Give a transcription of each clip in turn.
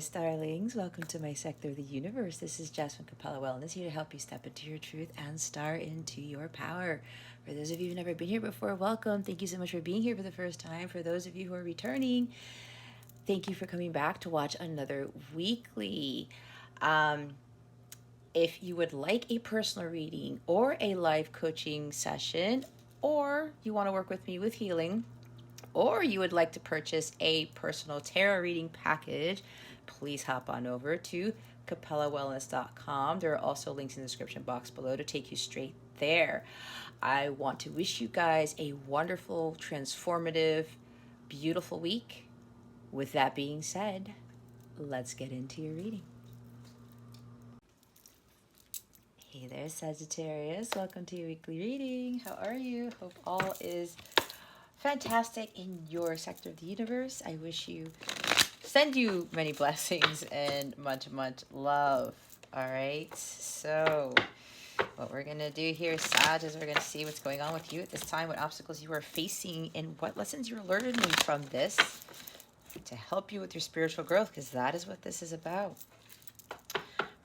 Sagittarius, darlings. Welcome to my sector of the universe. This is Jasmine Capella Wellness, here to help you step into your truth and star into your power. For those of you who've never been here before, welcome. Thank you so much for being here for the first time. For those of you who are returning, thank you for coming back to watch another weekly. If you would like a personal reading or a live coaching session, or you want to work with me with healing, or you would like to purchase a personal tarot reading package, please hop on over to capellawellness.com. There are also links in the description box below to take you straight there. I want to wish you guys a wonderful, transformative, beautiful week. With that being said, let's get into your reading. Hey there, Sagittarius. Welcome to your weekly reading. How are you? Hope all is fantastic in your sector of the universe. I send you many blessings and much love. All right, so what we're gonna do here, Sag, is we're gonna see what's going on with you at this time, what obstacles you are facing, and what lessons you're learning from this to help you with your spiritual growth, because that is what this is about.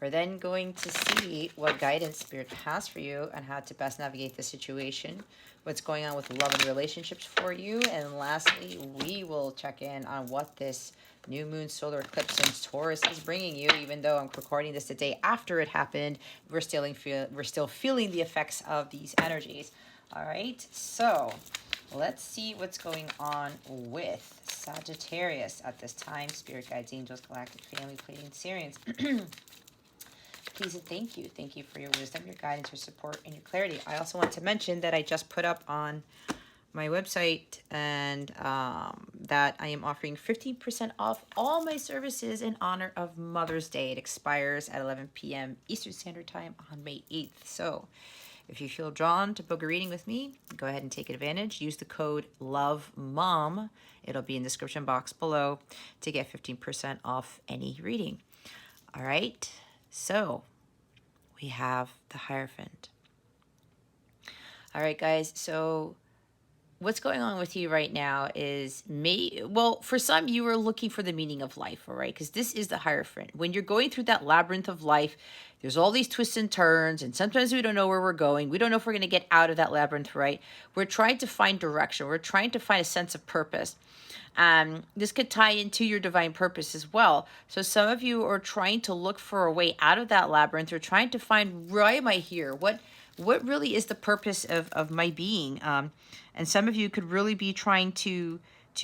We're then going to see what guidance Spirit has for you and how to best navigate the situation, what's going on with love and relationships for you. And lastly, we will check in on what this new moon solar eclipse in Taurus is bringing you. Even though I'm recording this the day after it happened, we're still feeling the effects of these energies. All right, so let's see what's going on with Sagittarius at this time. Spirit guides, angels, galactic family, Pleiadian, Sirians. Please and thank you. Thank you for your wisdom, your guidance, your support, and your clarity. I also want to mention that I just put up on my website and that I am offering 15% off all my services in honor of Mother's Day. It expires at 11 p.m. Eastern Standard Time on May 8th. So if you feel drawn to book a reading with me, go ahead and take advantage. Use the code LOVEMOM. It'll be in the description box below to get 15% off any reading. All right. So we have the Hierophant. All right, guys. So what's going on with you right now is for some, you are looking for the meaning of life, all right? Because this is the Hierophant. When you're going through that labyrinth of life, there's all these twists and turns, and sometimes we don't know where we're going. We don't know if we're going to get out of that labyrinth, right? We're trying to find direction. We're trying to find a sense of purpose. This could tie into your divine purpose as well. So some of you are trying to look for a way out of that labyrinth. You're trying to find, why am I here? What really is the purpose of my being? And some of you could really be trying to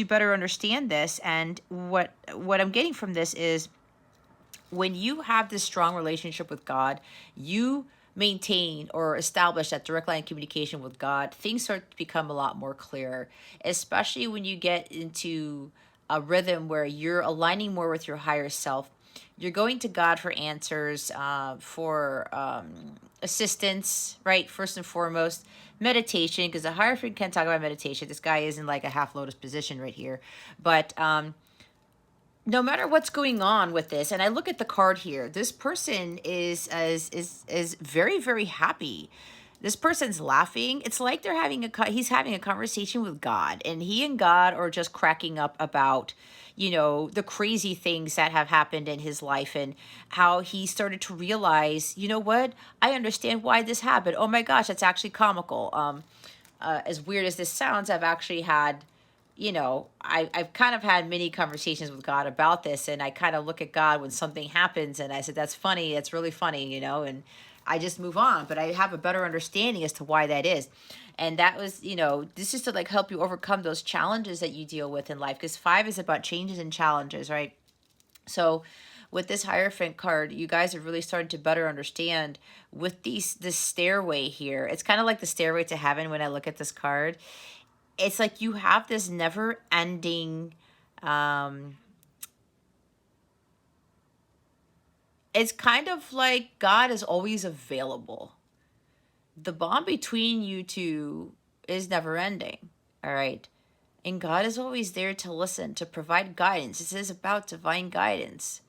better understand this. And what I'm getting from this is, when you have this strong relationship with God, you maintain or establish that direct line of communication with God, things start to become a lot more clear, especially when you get into a rhythm where you're aligning more with your higher self. You're going to God for answers, for assistance, right? First and foremost, meditation, because the Hierophant can't talk about meditation. This guy is in like a half lotus position right here. But no matter what's going on with this, and I look at the card here, this person is very, very happy. This person's laughing. It's like he's having a conversation with God, and he and God are just cracking up about, the crazy things that have happened in his life and how he started to realize, you know what? I understand why this happened. Oh my gosh, that's actually comical. As weird as this sounds, I've actually had, I've kind of had many conversations with God about this, and I kind of look at God when something happens, and I said, that's funny, that's really funny, and I just move on, but I have a better understanding as to why that is. And that was, this is to like help you overcome those challenges that you deal with in life, because 5 is about changes and challenges, right? So with this Hierophant card, you guys are really starting to better understand with this stairway here. It's kind of like the stairway to heaven when I look at this card. It's like you have this never-ending, it's kind of like God is always available. The bond between you two is never-ending, all right? And God is always there to listen, to provide guidance. This is about divine guidance.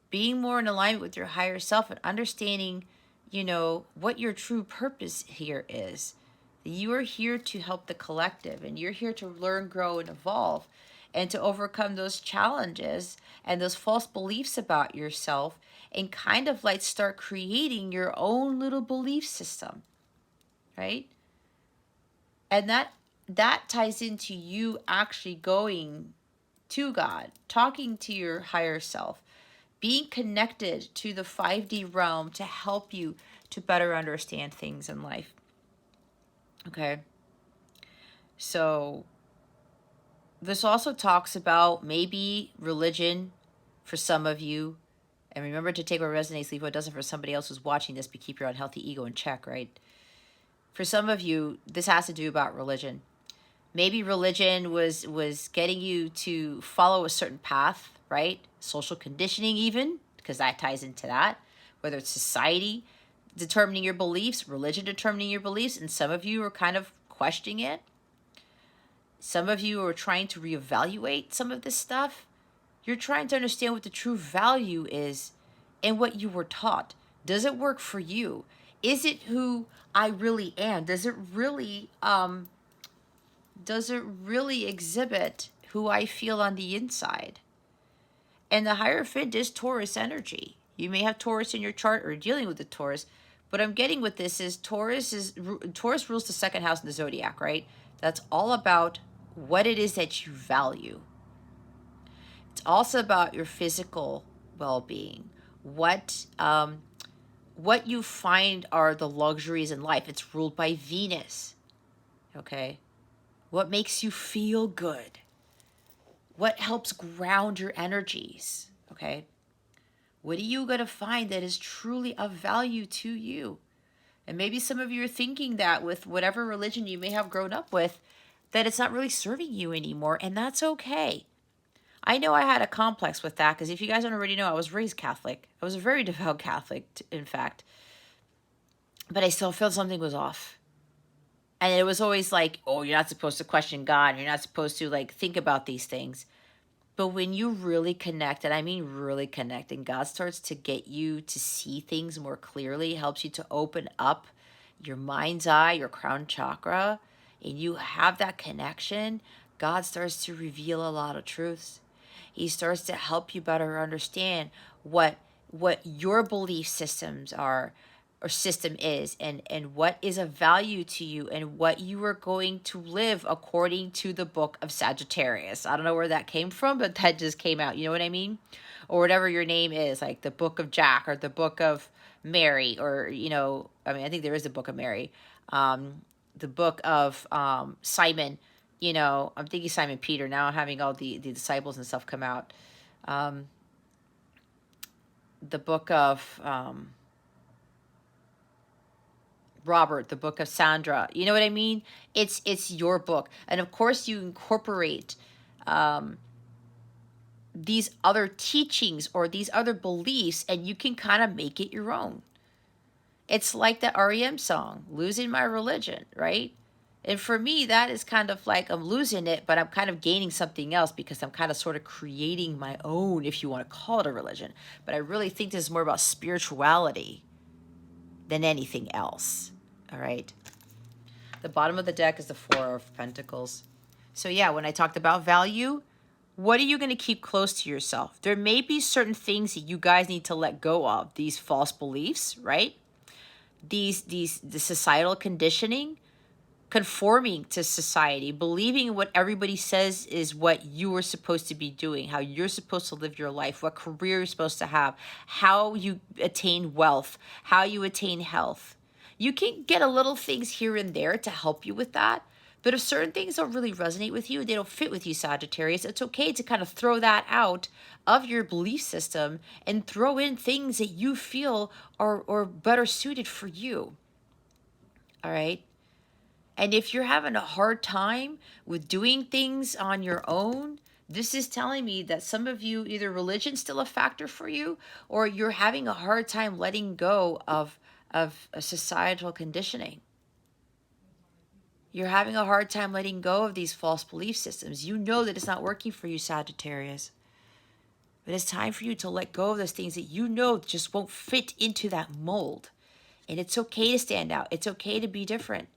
Being more in alignment with your higher self and understanding, what your true purpose here is. You are here to help the collective, and you're here to learn, grow, and evolve. and to overcome those challenges and those false beliefs about yourself, and kind of like start creating your own little belief system, right? And that ties into you actually going to God, talking to your higher self, being connected to the 5D realm to help you to better understand things in life. Okay. So this also talks about maybe religion for some of you. And remember to take what resonates, leave what doesn't for somebody else who's watching this, but keep your unhealthy ego in check, right? For some of you, this has to do about religion. Maybe religion was getting you to follow a certain path, right? Social conditioning even, because that ties into that. Whether it's society determining your beliefs, religion determining your beliefs, and some of you are kind of questioning it. Some of you are trying to reevaluate some of this stuff. You're trying to understand what the true value is and what you were taught. Does it work for you? Is it who I really am? Does it really exhibit who I feel on the inside? And the Hierophant is Taurus energy. You may have Taurus in your chart or dealing with the Taurus. But I'm getting with this is Taurus rules the second house in the zodiac, right? That's all about what it is that you value. It's also about your physical well-being. What you find are the luxuries in life. It's ruled by Venus. Okay? What makes you feel good? What helps ground your energies? Okay? What are you going to find that is truly of value to you? And maybe some of you are thinking that with whatever religion you may have grown up with, that it's not really serving you anymore, and that's okay. I know I had a complex with that, because if you guys don't already know, I was raised Catholic. I was a very devout Catholic, in fact. But I still felt something was off. And it was always like, oh, you're not supposed to question God. You're not supposed to, like, think about these things. But when you really connect, and I mean really connect, and God starts to get you to see things more clearly, helps you to open up your mind's eye, your crown chakra, and you have that connection, God starts to reveal a lot of truths. He starts to help you better understand what your belief systems are, or system is, and what is of value to you, and what you are going to live according to the book of Sagittarius. I don't know where that came from, but that just came out. You know what I mean? Or whatever your name is, like the book of Jack or the book of Mary, or, you know, I mean, I think there is a book of Mary. The book of Simon, you know, I'm thinking Simon Peter. Now I'm having all the disciples and stuff come out. The book of Robert, the book of Sandra. You know what I mean? It's your book. And of course you incorporate these other teachings or these other beliefs, and you can kind of make it your own. It's like the REM song, Losing My Religion, right? And for me, that is kind of like I'm losing it, but I'm kind of gaining something else, because I'm kind of sort of creating my own, if you want to call it a religion. But I really think this is more about spirituality than anything else. All right. The bottom of the deck is the Four of Pentacles. So yeah, when I talked about value, what are you going to keep close to yourself? There may be certain things that you guys need to let go of. These false beliefs, right? The societal conditioning, conforming to society, believing what everybody says is what you are supposed to be doing, how you're supposed to live your life, what career you're supposed to have, how you attain wealth, how you attain health. You can get a little things here and there to help you with that. But if certain things don't really resonate with you, they don't fit with you, Sagittarius, it's okay to kind of throw that out of your belief system and throw in things that you feel are better suited for you. All right? And if you're having a hard time with doing things on your own, this is telling me that some of you, either religion's still a factor for you, or you're having a hard time letting go of a societal conditioning. You're having a hard time letting go of these false belief systems. You know that it's not working for you, Sagittarius. But it's time for you to let go of those things that you know just won't fit into that mold. And it's okay to stand out. It's okay to be different.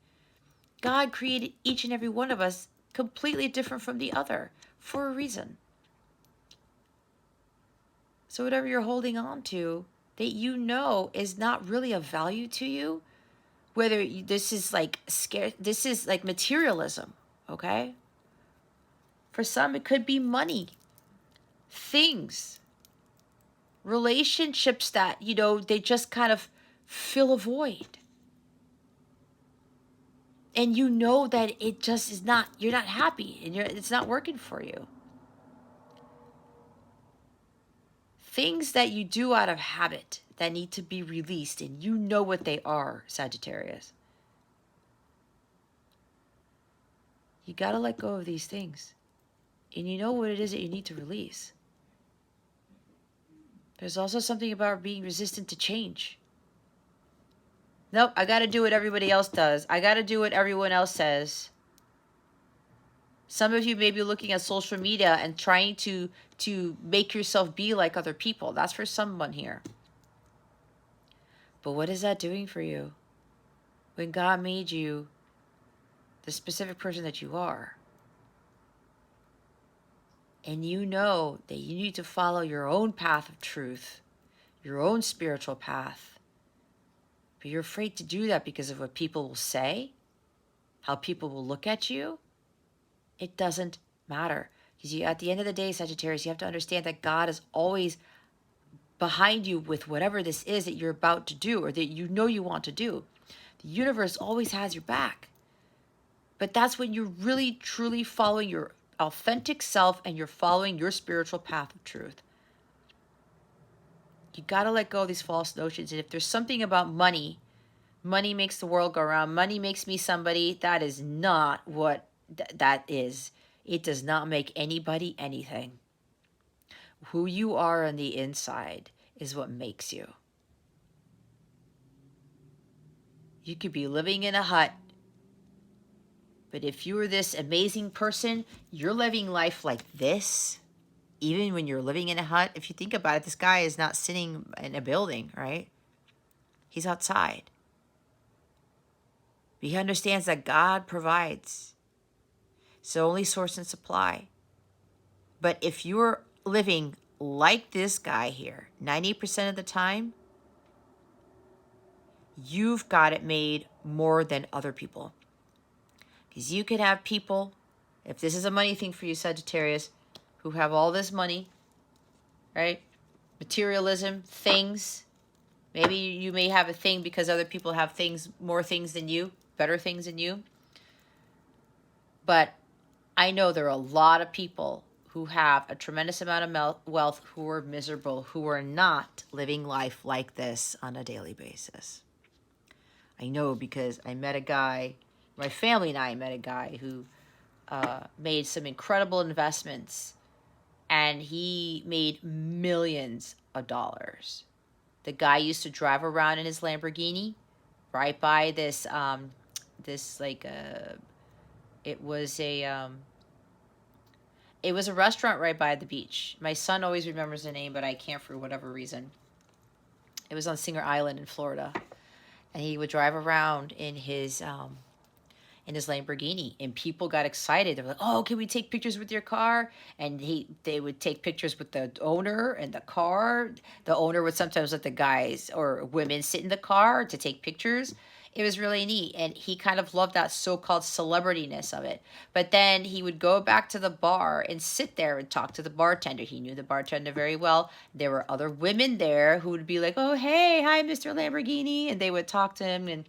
God created each and every one of us completely different from the other, for a reason. So whatever you're holding on to that you know is not really of value to you, whether this is like this is like materialism, okay? For some, it could be money, things, relationships that, you know, they just kind of fill a void. And you know that it just is not, you're not happy and it's not working for you. Things that you do out of habit that need to be released, and you know what they are, Sagittarius. You got to let go of these things. And you know what it is that you need to release. There's also something about being resistant to change. Nope, I got to do what everybody else does. I got to do what everyone else says. Some of you may be looking at social media and trying to make yourself be like other people. That's for someone here. But what is that doing for you? When God made you the specific person that you are, and you know that you need to follow your own path of truth, your own spiritual path, but you're afraid to do that because of what people will say, how people will look at you, it doesn't matter. Because at the end of the day, Sagittarius, you have to understand that God is always behind you with whatever this is that you're about to do or that you know you want to do. The universe always has your back. But that's when you're really, truly following your authentic self and you're following your spiritual path of truth. You got to let go of these false notions. And if there's something about money, money makes the world go round, money makes me somebody, that is not what that is. It does not make anybody anything. Who you are on the inside is what makes you. You could be living in a hut, but if you were this amazing person, you're living life like this, even when you're living in a hut. If you think about it, this guy is not sitting in a building, right? He's outside. He understands that God provides. It's the only source and supply. But if you're living like this guy here, 90% of the time, you've got it made more than other people. Because you could have people, if this is a money thing for you, Sagittarius, who have all this money, right? Materialism, things. Maybe you may have a thing because other people have things, more things than you, better things than you. But I know there are a lot of people who have a tremendous amount of wealth who are miserable, who are not living life like this on a daily basis. I know because I met a guy, my family and I met a guy who made some incredible investments, and he made millions of dollars. The guy used to drive around in his Lamborghini right by this, it was a restaurant right by the beach. My son always remembers the name, but I can't for whatever reason. It was on Singer Island in Florida. And he would drive around in his Lamborghini, and people got excited. They were like, "Oh, can we take pictures with your car?" And they would take pictures with the owner and the car. The owner would sometimes let the guys or women sit in the car to take pictures. It was really neat, and he kind of loved that so-called celebrityness of it. But then he would go back to the bar and sit there and talk to the bartender. He knew the bartender very well. There were other women there who would be like, "Oh, hey, hi, Mr. Lamborghini," and they would talk to him. And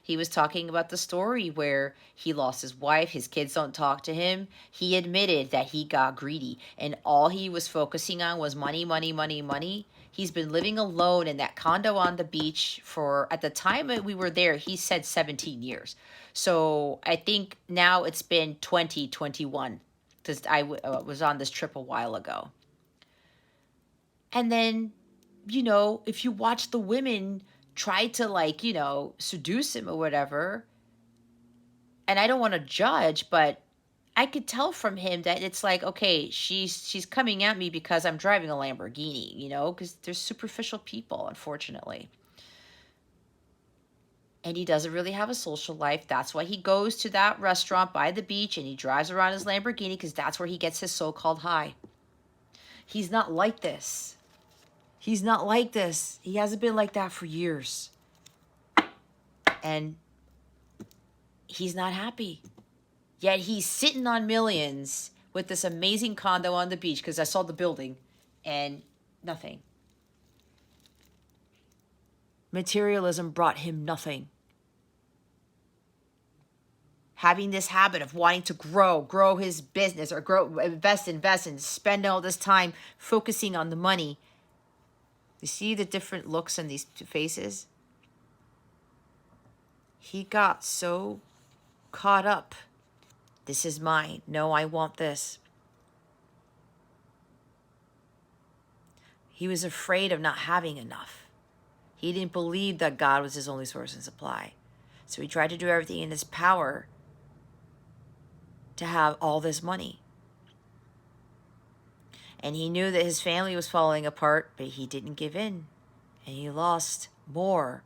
he was talking about the story where he lost his wife, his kids don't talk to him. He admitted that he got greedy, and all he was focusing on was money, money, money, money. He's been living alone in that condo on the beach for, at the time that we were there, he said 17 years. So I think now it's been 2021 because I was on this trip a while ago. And then, you know, if you watch the women try to, like, you know, seduce him or whatever, and I don't want to judge, but I could tell from him that it's like, okay, she's coming at me because I'm driving a Lamborghini,,, you know, because there's superficial people, unfortunately. And he doesn't really have a social life. That's why he goes to that restaurant by the beach and he drives around his Lamborghini, because that's where he gets his so-called high. He's not like this. He's not like this. He hasn't been like that for years. And he's not happy. Yet he's sitting on millions with this amazing condo on the beach, because I saw the building, and nothing. Materialism brought him nothing. Having this habit of wanting to grow his business, or invest, and spend all this time focusing on the money. You see the different looks on these two faces? He got so caught up. This is mine. No, I want this. He was afraid of not having enough. He didn't believe that God was his only source and supply. So he tried to do everything in his power to have all this money. And he knew that his family was falling apart, but he didn't give in. And he lost more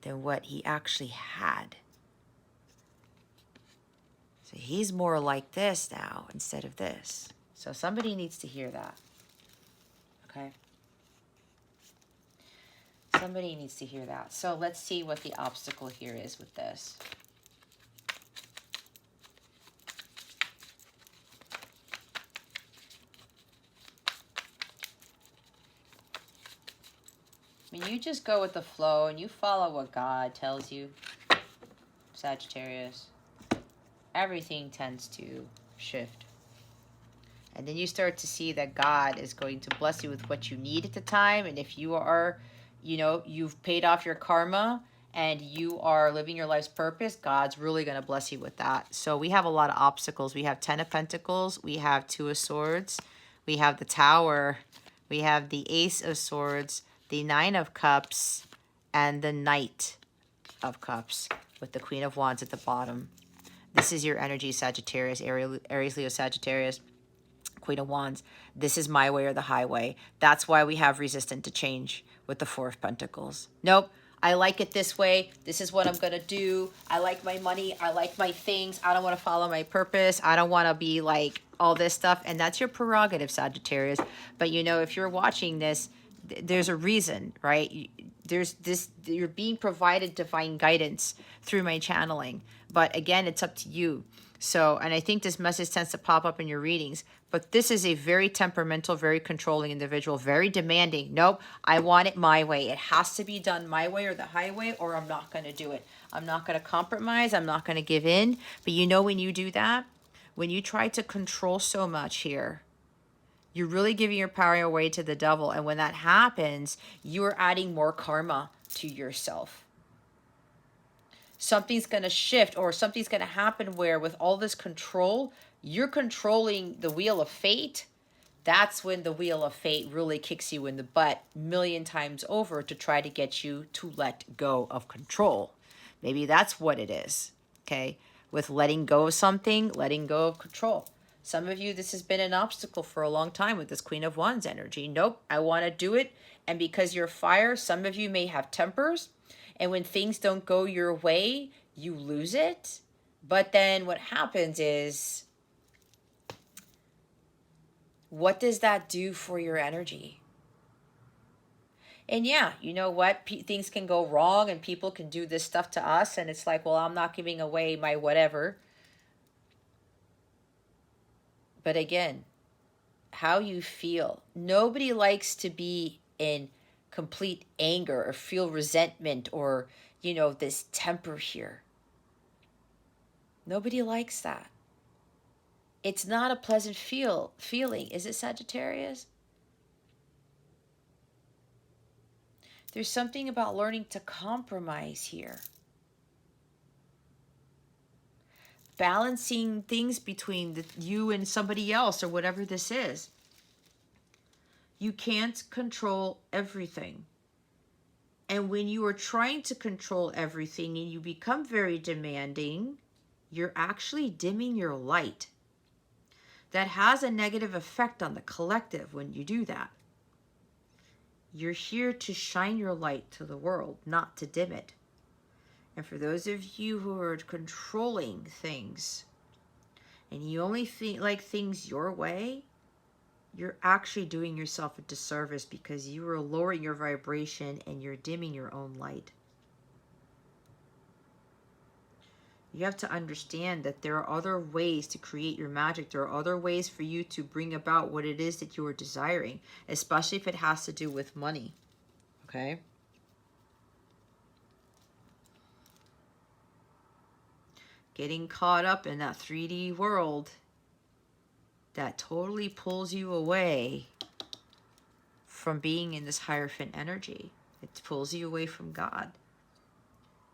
than what he actually had. So he's more like this now instead of this. So somebody needs to hear that. Okay? Somebody needs to hear that. So let's see what the obstacle here is with this. I mean, you just go with the flow and you follow what God tells you, Sagittarius. Everything tends to shift. And then you start to see that God is going to bless you with what you need at the time. And if you are, you know, you've paid off your karma and you are living your life's purpose, God's really going to bless you with that. So we have a lot of obstacles. We have 10 of Pentacles. We have 2 of Swords. We have the Tower. We have the Ace of Swords, the 9 of Cups, and the Knight of Cups with the Queen of Wands at the bottom. This is your energy, Sagittarius, Aries, Leo, Sagittarius, Queen of Wands. This is my way or the highway. That's why we have resistant to change with the 4 of Pentacles. Nope, I like it this way. This is what I'm going to do. I like my money. I like my things. I don't want to follow my purpose. I don't want to be like all this stuff. And that's your prerogative, Sagittarius. But you know, if you're watching this, there's a reason, right? There's this, you're being provided divine guidance through my channeling. But again, it's up to you. So, and I think this message tends to pop up in your readings, but this is a very temperamental, very controlling individual, very demanding. Nope, I want it my way. It has to be done my way or the highway, or I'm not going to do it. I'm not going to compromise. I'm not going to give in. But you know, when you do that, when you try to control so much here, you're really giving your power away to the devil. And when that happens, you're adding more karma to yourself. Something's going to shift, or something's going to happen where with all this control, you're controlling the wheel of fate. That's when the wheel of fate really kicks you in the butt 1,000,000 times over to try to get you to let go of control. Maybe that's what it is, okay? With letting go of something, letting go of control. Some of you, this has been an obstacle for a long time with this Queen of Wands energy. Nope, I want to do it. And because you're fire, some of you may have tempers. And when things don't go your way, you lose it. But then what happens is, what does that do for your energy? And yeah, you know what? Things can go wrong and people can do this stuff to us. And it's like, well, I'm not giving away my whatever. But again, how you feel. Nobody likes to be in complete anger or feel resentment or, you know, this temper here. Nobody likes that. It's not a pleasant feeling, is it, Sagittarius? There's something about learning to compromise here. Balancing things between you and somebody else or whatever this is. You can't control everything. And when you are trying to control everything and you become very demanding, you're actually dimming your light. That has a negative effect on the collective when you do that. You're here to shine your light to the world, not to dim it. And for those of you who are controlling things, and you only like things your way, you're actually doing yourself a disservice, because you are lowering your vibration and you're dimming your own light. You have to understand that there are other ways to create your magic. There are other ways for you to bring about what it is that you are desiring, especially if it has to do with money. Okay? Getting caught up in that 3D world, that totally pulls you away from being in this Hierophant energy. It pulls you away from God.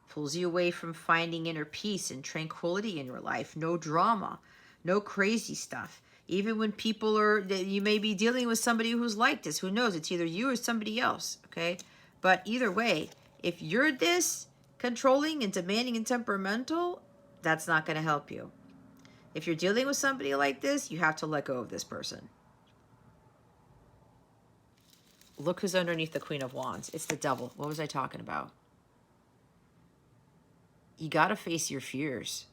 Pulls you away from finding inner peace and tranquility in your life. No drama, no crazy stuff. Even when people are, you may be dealing with somebody who's like this. Who knows? It's either you or somebody else, okay? But either way, if you're this controlling and demanding and temperamental, that's not going to help you. If you're dealing with somebody like this, you have to let go of this person. Look who's underneath the Queen of Wands. It's the devil. What was I talking about? You got to face your fears.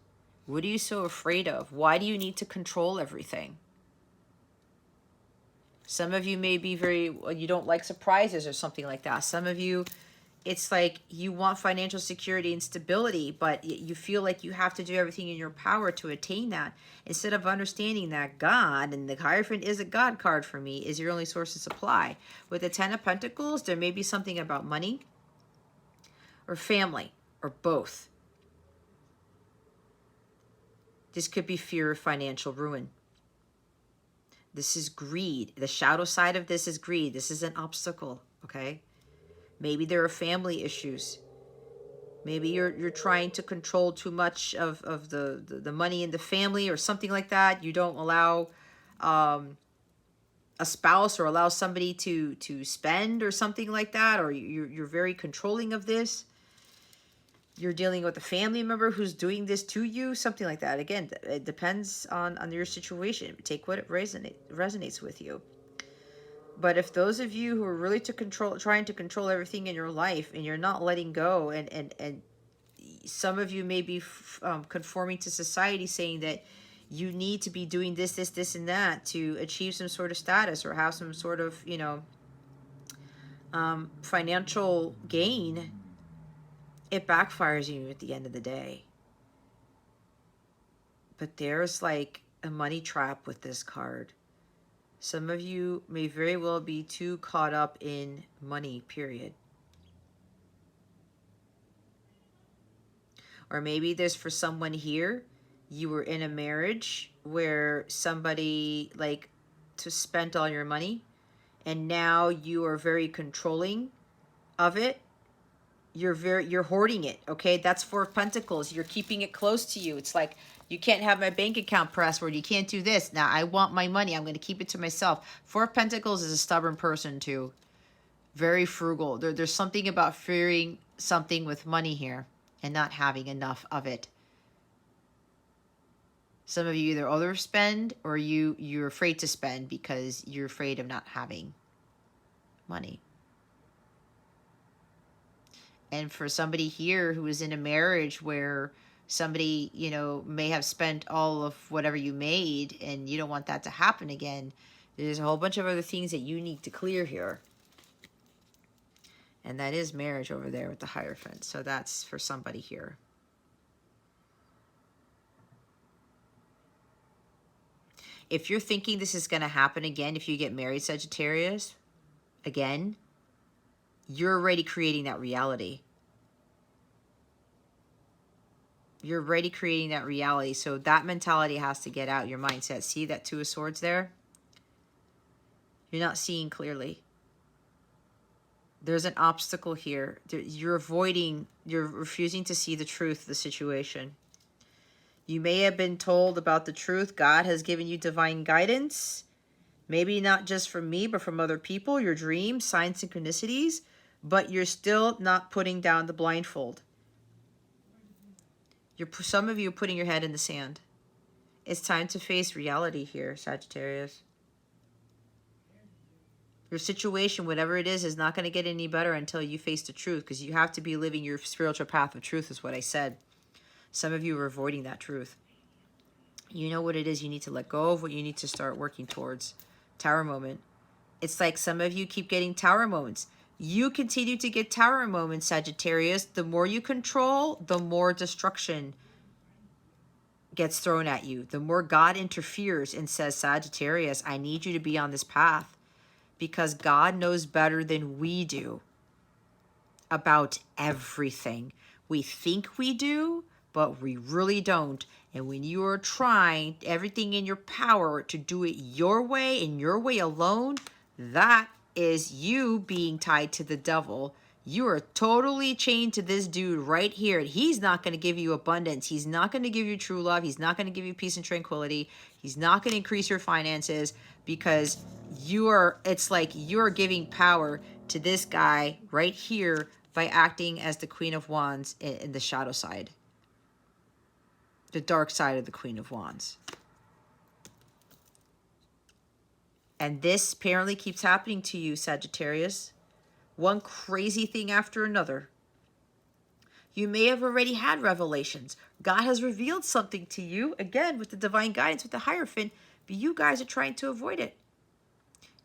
What are you so afraid of? Why do you need to control everything? Some of you may be you don't like surprises or something like that. Some of you, it's like you want financial security and stability, but you feel like you have to do everything in your power to attain that, instead of understanding that God, and the Hierophant is a God card for me, is your only source of supply. With the Ten of Pentacles, there may be something about money or family or both. This could be fear of financial ruin. This is greed. The shadow side of this is greed. This is an obstacle, okay? Maybe there are family issues. Maybe you're trying to control too much of the money in the family or something like that. You don't allow a spouse or allow somebody to spend or something like that, or you're very controlling of this. You're dealing with a family member who's doing this to you, something like that. Again, it depends on your situation. Take what resonates with you. But if those of you who are really trying to control everything in your life, and you're not letting go, and some of you may be conforming to society, saying that you need to be doing this, and that to achieve some sort of status or have some sort of, financial gain, it backfires you at the end of the day. But there's like a money trap with this card. Some of you may very well be too caught up in money, period. Or maybe there's, for someone here, you were in a marriage where somebody like to spent all your money, and now you are very controlling of it. You're hoarding it, okay? That's Four of Pentacles. You're keeping it close to you. It's like, you can't have my bank account password. You can't do this. Now, I want my money. I'm going to keep it to myself. Four of Pentacles is a stubborn person, too. Very frugal. There's something about fearing something with money here and not having enough of it. Some of you either overspend, or you're afraid to spend because you're afraid of not having money. And for somebody here who is in a marriage where somebody, may have spent all of whatever you made, and you don't want that to happen again, there's a whole bunch of other things that you need to clear here. And that is marriage over there with the Hierophant. So that's for somebody here. If you're thinking this is going to happen again, if you get married, Sagittarius, again, you're already creating that reality. You're already creating that reality. So that mentality has to get out your mindset. See that Two of Swords there? You're not seeing clearly. There's an obstacle here. You're refusing to see the truth of the situation. You may have been told about the truth. God has given you divine guidance. Maybe not just from me, but from other people, your dreams, signs, synchronicities. But you're still not putting down the blindfold. Some of you are putting your head in the sand. It's time to face reality here, Sagittarius. Your situation, whatever it is not going to get any better until you face the truth, because you have to be living your spiritual path of truth, is what I said. Some of you are avoiding that truth. You know what it is you need to let go of, what you need to start working towards. Tower moment. It's like some of you keep getting tower moments. You continue to get tower moments, Sagittarius. The more you control, the more destruction gets thrown at you. The more God interferes and says, Sagittarius, I need you to be on this path, because God knows better than we do about everything. We think we do, but we really don't. And when you are trying everything in your power to do it your way and your way alone, that is you being tied to the devil. You are totally chained to this dude right here. He's not going to give you abundance. He's not going to give you true love. He's not going to give you peace and tranquility. He's not going to increase your finances, because it's like you're giving power to this guy right here by acting as the Queen of Wands in the shadow side. The dark side of the Queen of Wands. And this apparently keeps happening to you, Sagittarius. One crazy thing after another. You may have already had revelations. God has revealed something to you, again, with the divine guidance, with the Hierophant, but you guys are trying to avoid it.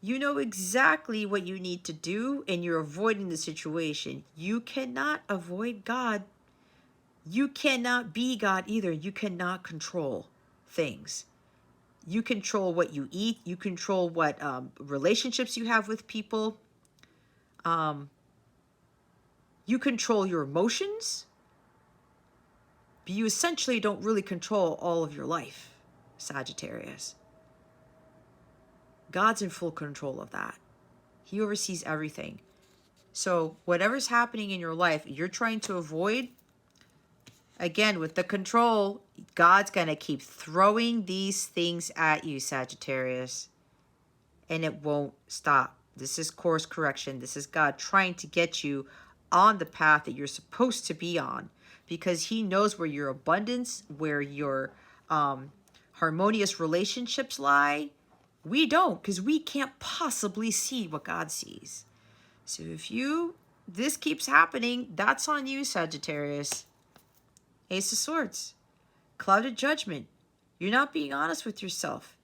You know exactly what you need to do, and you're avoiding the situation. You cannot avoid God. You cannot be God either. You cannot control things. You control what you eat. You control what relationships you have with people. You control your emotions. But you essentially don't really control all of your life, Sagittarius. God's in full control of that. He oversees everything. So whatever's happening in your life, you're trying to avoid. Again, with the control, God's going to keep throwing these things at you, Sagittarius. And it won't stop. This is course correction. This is God trying to get you on the path that you're supposed to be on. Because he knows where your abundance, where your harmonious relationships lie. We don't, because we can't possibly see what God sees. So if this keeps happening, that's on you, Sagittarius. Ace of Swords. Clouded judgment. You're not being honest with yourself.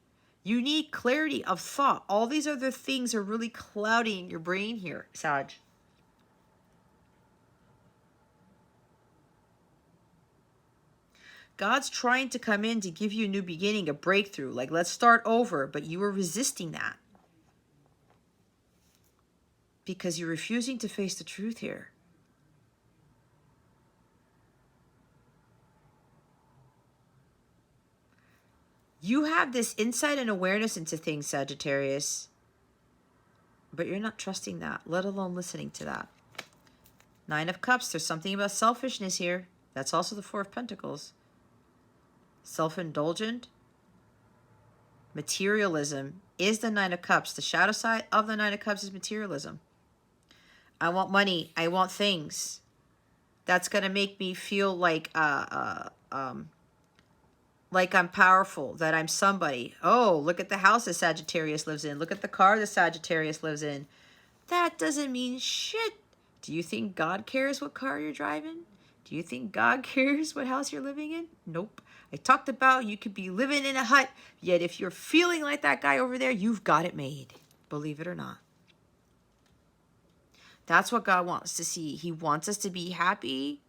You need clarity of thought. All these other things are really clouding your brain here, Sag. God's trying to come in to give you a new beginning, a breakthrough. Like, let's start over. But you were resisting that. Because you're refusing to face the truth here. You have this insight and awareness into things, Sagittarius. But you're not trusting that, let alone listening to that. Nine of Cups, there's something about selfishness here. That's also the Four of Pentacles. Self-indulgent. Materialism is the Nine of Cups. The shadow side of the Nine of Cups is materialism. I want money. I want things. That's going to make me feel like I'm powerful, that I'm somebody. Oh, look at the house that Sagittarius lives in. Look at the car that Sagittarius lives in. That doesn't mean shit. Do you think God cares what car you're driving? Do you think God cares what house you're living in? Nope. I talked about you could be living in a hut, yet if you're feeling like that guy over there, you've got it made. Believe it or not. That's what God wants to see. He wants us to be happy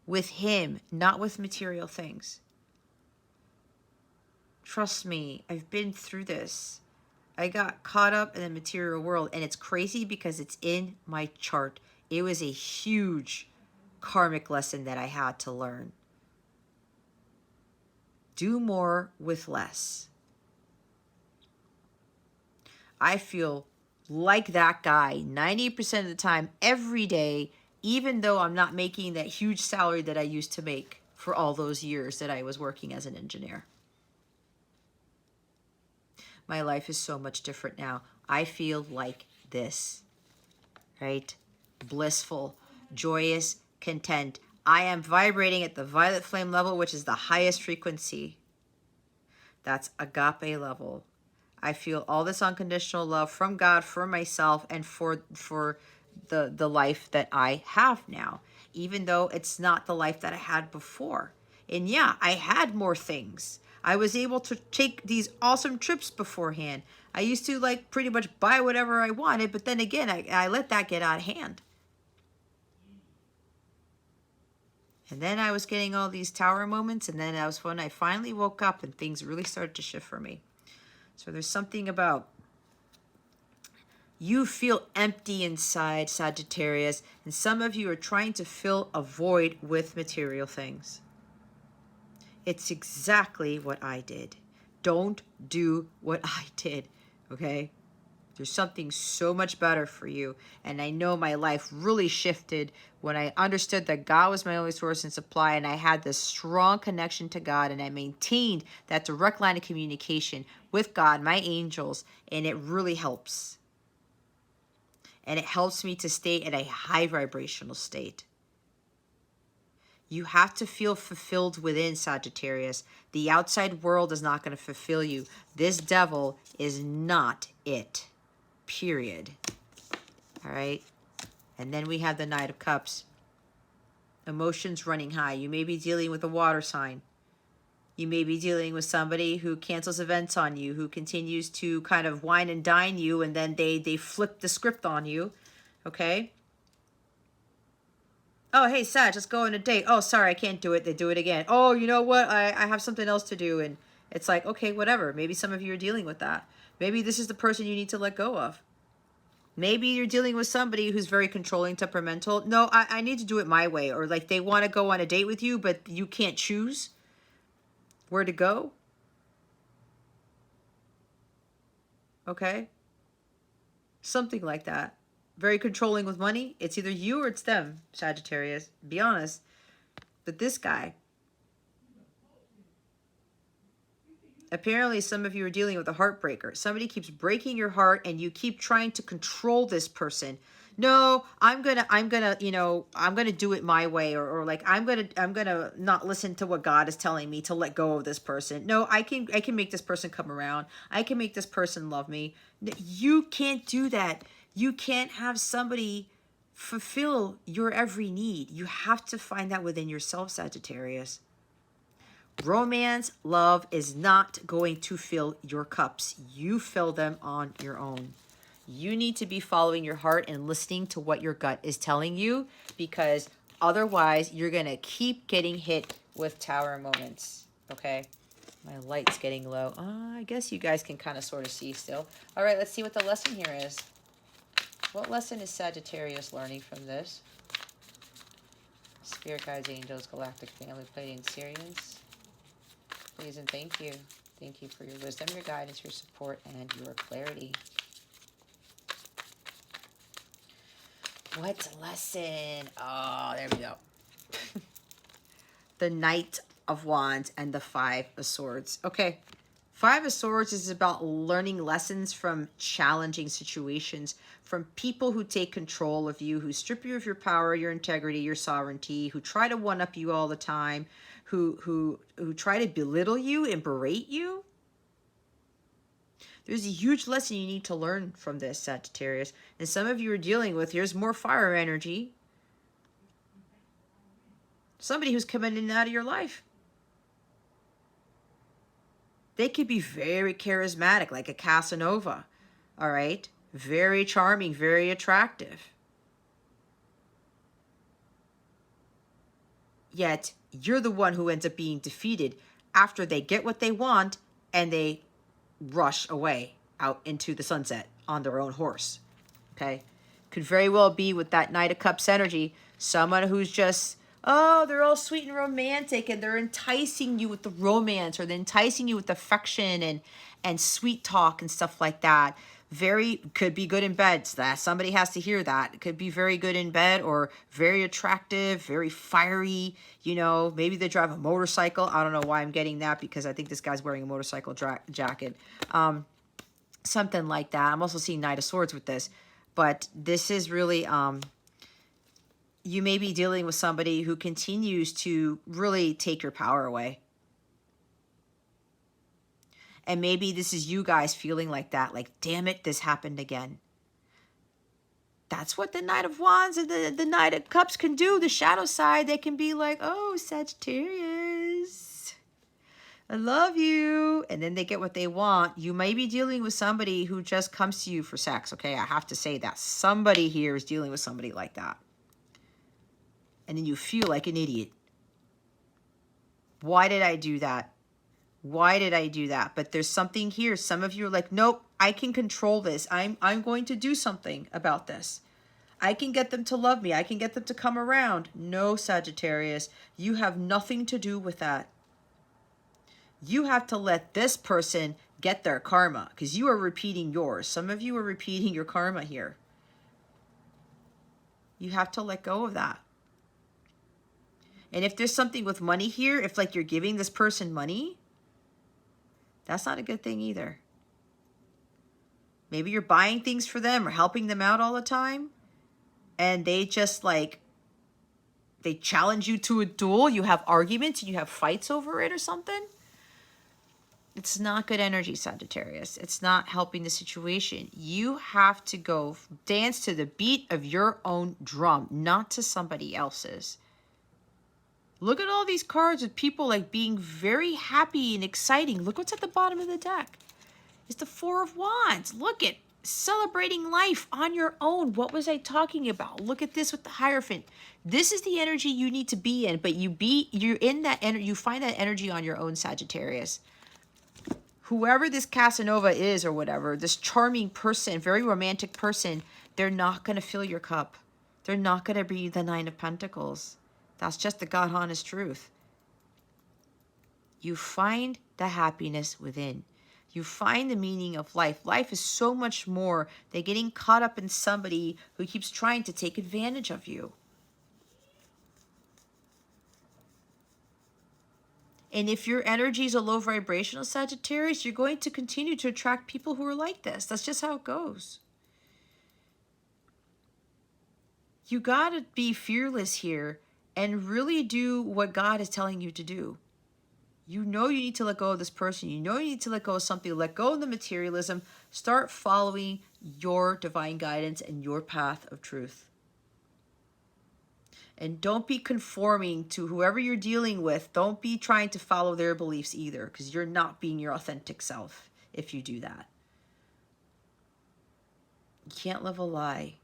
with him, not with material things. Trust me, I've been through this. I got caught up in the material world, and it's crazy because it's in my chart. It was a huge karmic lesson that I had to learn. Do more with less. I feel like that guy 90% of the time, every day, even though I'm not making that huge salary that I used to make for all those years that I was working as an engineer. My life is so much different now. I feel like this, right? Blissful, joyous, content. I am vibrating at the violet flame level, which is the highest frequency. That's agape level. I feel all this unconditional love from God, for myself, and for the life that I have now, even though it's not the life that I had before. And yeah, I had more things. I was able to take these awesome trips beforehand. I used to like pretty much buy whatever I wanted, but then again, I let that get out of hand. And then I was getting all these tower moments, and then that was when I finally woke up and things really started to shift for me. So there's something about you feel empty inside, Sagittarius, and some of you are trying to fill a void with material things. It's exactly what I did. Don't do what I did, okay? There's something so much better for you. And I know my life really shifted when I understood that God was my only source and supply, and I had this strong connection to God, and I maintained that direct line of communication with God, my angels, and it really helps. And it helps me to stay in a high vibrational state. You have to feel fulfilled within, Sagittarius. The outside world is not going to fulfill you. This devil is not it. Period. All right. And then we have the Knight of Cups. Emotions running high. You may be dealing with a water sign. You may be dealing with somebody who cancels events on you, who continues to kind of wine and dine you, and then they flip the script on you. Okay. Oh, hey, Sag, let's go on a date. Oh, sorry, I can't do it. They do it again. Oh, you know what? I have something else to do. And it's like, okay, whatever. Maybe some of you are dealing with that. Maybe this is the person you need to let go of. Maybe you're dealing with somebody who's very controlling, temperamental. No, I need to do it my way. Or like they want to go on a date with you, but you can't choose where to go. Okay? Something like that. Very controlling with money. It's either you or it's them, Sagittarius. Be honest. But this guy, apparently some of you are dealing with a heartbreaker. Somebody keeps breaking your heart and you keep trying to control this person. No, I'm gonna, you know, I'm gonna do it my way, or like I'm gonna not listen to what God is telling me to let go of this person. No, I can make this person come around. I can make this person love me. You can't do that. You can't have somebody fulfill your every need. You have to find that within yourself, Sagittarius. Romance, love is not going to fill your cups. You fill them on your own. You need to be following your heart and listening to what your gut is telling you, because otherwise you're going to keep getting hit with tower moments. Okay? My light's getting low. I guess you guys can kind of sort of see still. All right, let's see what the lesson here is. What lesson is Sagittarius learning from this? Spirit guides, angels, galactic family, Pleiadian Sirians. Please and thank you. Thank you for your wisdom, your guidance, your support, and your clarity. What lesson? Oh, there we go. The Knight of Wands and the Five of Swords. Okay. Five of Swords is about learning lessons from challenging situations, from people who take control of you, who strip you of your power, your integrity, your sovereignty, who try to one-up you all the time, who try to belittle you and berate you. There's a huge lesson you need to learn from this, Sagittarius. And some of you are dealing with, here's more fire energy. Somebody who's coming in and out of your life. They could be very charismatic, like a Casanova, all right? Very charming, very attractive. Yet, you're the one who ends up being defeated after they get what they want and they rush away out into the sunset on their own horse, okay? Could very well be with that Knight of Cups energy, someone who's just, oh, they're all sweet and romantic, and they're enticing you with the romance, or they're enticing you with affection and sweet talk and stuff like that. Very, could be good in bed. So that somebody has to hear that. It could be very good in bed, or very attractive, very fiery. You know, maybe they drive a motorcycle. I don't know why I'm getting that, because I think this guy's wearing a motorcycle jacket. Something like that. I'm also seeing Knight of Swords with this. But this is really, you may be dealing with somebody who continues to really take your power away. And maybe this is you guys feeling like that, like, damn it, this happened again. That's what the Knight of Wands and the Knight of Cups can do. The shadow side, they can be like, oh, Sagittarius, I love you. And then they get what they want. You may be dealing with somebody who just comes to you for sex, okay? I have to say that. Somebody here is dealing with somebody like that. And then you feel like an idiot. Why did I do that? Why did I do that? But there's something here. Some of you are like, nope, I can control this. I'm going to do something about this. I can get them to love me. I can get them to come around. No, Sagittarius, you have nothing to do with that. You have to let this person get their karma because you are repeating yours. Some of you are repeating your karma here. You have to let go of that. And if there's something with money here, if like you're giving this person money, that's not a good thing either. Maybe you're buying things for them or helping them out all the time. And they just like, they challenge you to a duel. You have arguments and you have fights over it or something. It's not good energy, Sagittarius. It's not helping the situation. You have to go dance to the beat of your own drum, not to somebody else's. Look at all these cards with people like being very happy and exciting. Look what's at the bottom of the deck. It's the Four of Wands. Look at celebrating life on your own. What was I talking about? Look at this with the Hierophant. This is the energy you need to be in, but you're in that energy. You find that energy on your own, Sagittarius. Whoever this Casanova is or whatever, this charming person, very romantic person, they're not going to fill your cup. They're not going to be the Nine of Pentacles. That's just the God honest truth. You find the happiness within. You find the meaning of life. Life is so much more than getting caught up in somebody who keeps trying to take advantage of you. And if your energy is a low vibrational Sagittarius, you're going to continue to attract people who are like this. That's just how it goes. You got to be fearless here and really do what God is telling you to do. You know you need to let go of this person. You know you need to let go of something. Let go of the materialism. Start following your divine guidance and your path of truth. And don't be conforming to whoever you're dealing with. Don't be trying to follow their beliefs either, because you're not being your authentic self if you do that. You can't live a lie.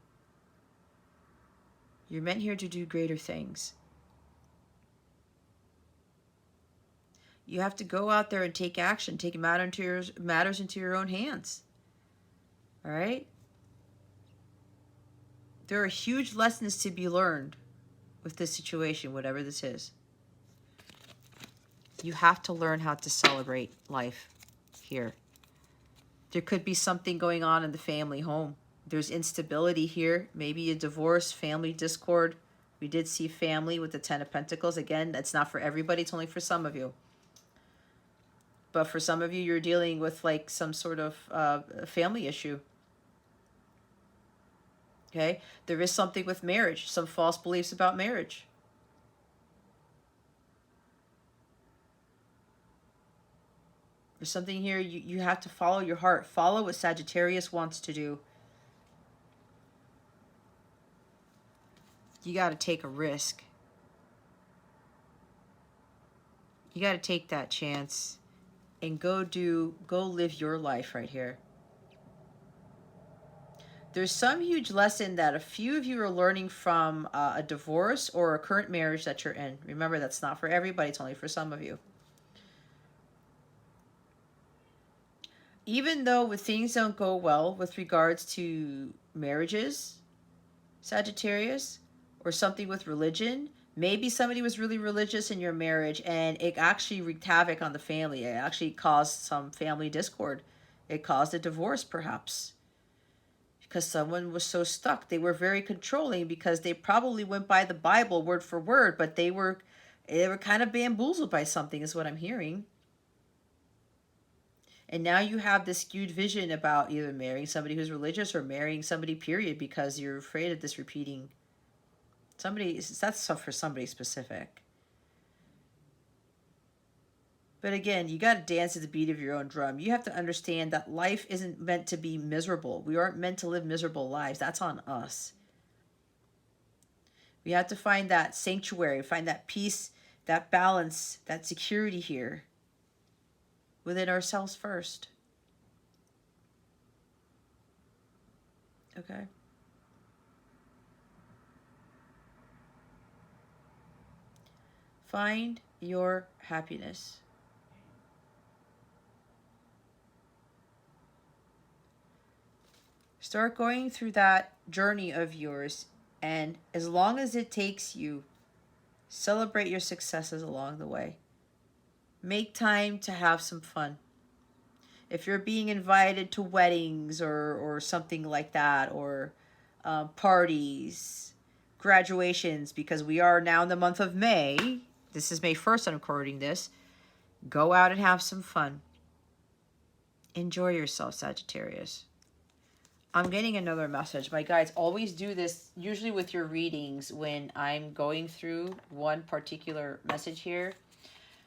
You're meant here to do greater things. You have to go out there and take action, take matters into your own hands. All right? There are huge lessons to be learned with this situation, whatever this is. You have to learn how to celebrate life here. There could be something going on in the family home. There's instability here, maybe a divorce, family discord. We did see family with the Ten of Pentacles. Again, that's not for everybody. It's only for some of you. But for some of you, you're dealing with like some sort of family issue. Okay? There is something with marriage, some false beliefs about marriage. There's something here you have to follow your heart. Follow what Sagittarius wants to do. You got to take a risk. You got to take that chance and go live your life right here. There's some huge lesson that a few of you are learning from a divorce or a current marriage that you're in. Remember, that's not for everybody. It's only for some of you. Even though things don't go well with regards to marriages, Sagittarius, or something with religion, maybe somebody was really religious in your marriage and it actually wreaked havoc on the family. It actually caused some family discord. It caused a divorce, perhaps. Because someone was so stuck. They were very controlling because they probably went by the Bible word for word, but they were kind of bamboozled by something, is what I'm hearing. And now you have this skewed vision about either marrying somebody who's religious or marrying somebody, period, because you're afraid of this repeating. That's for somebody specific. But again, you got to dance to the beat of your own drum. You have to understand that life isn't meant to be miserable. We aren't meant to live miserable lives. That's on us. We have to find that sanctuary, find that peace, that balance, that security here within ourselves first. Okay? Find your happiness. Start going through that journey of yours, and as long as it takes you, celebrate your successes along the way. Make time to have some fun. If you're being invited to weddings or something like that, or parties, graduations, because we are now in the month of May. This is May 1st, I'm recording this. Go out and have some fun. Enjoy yourself, Sagittarius. I'm getting another message. My guides always do this, usually with your readings, when I'm going through one particular message here.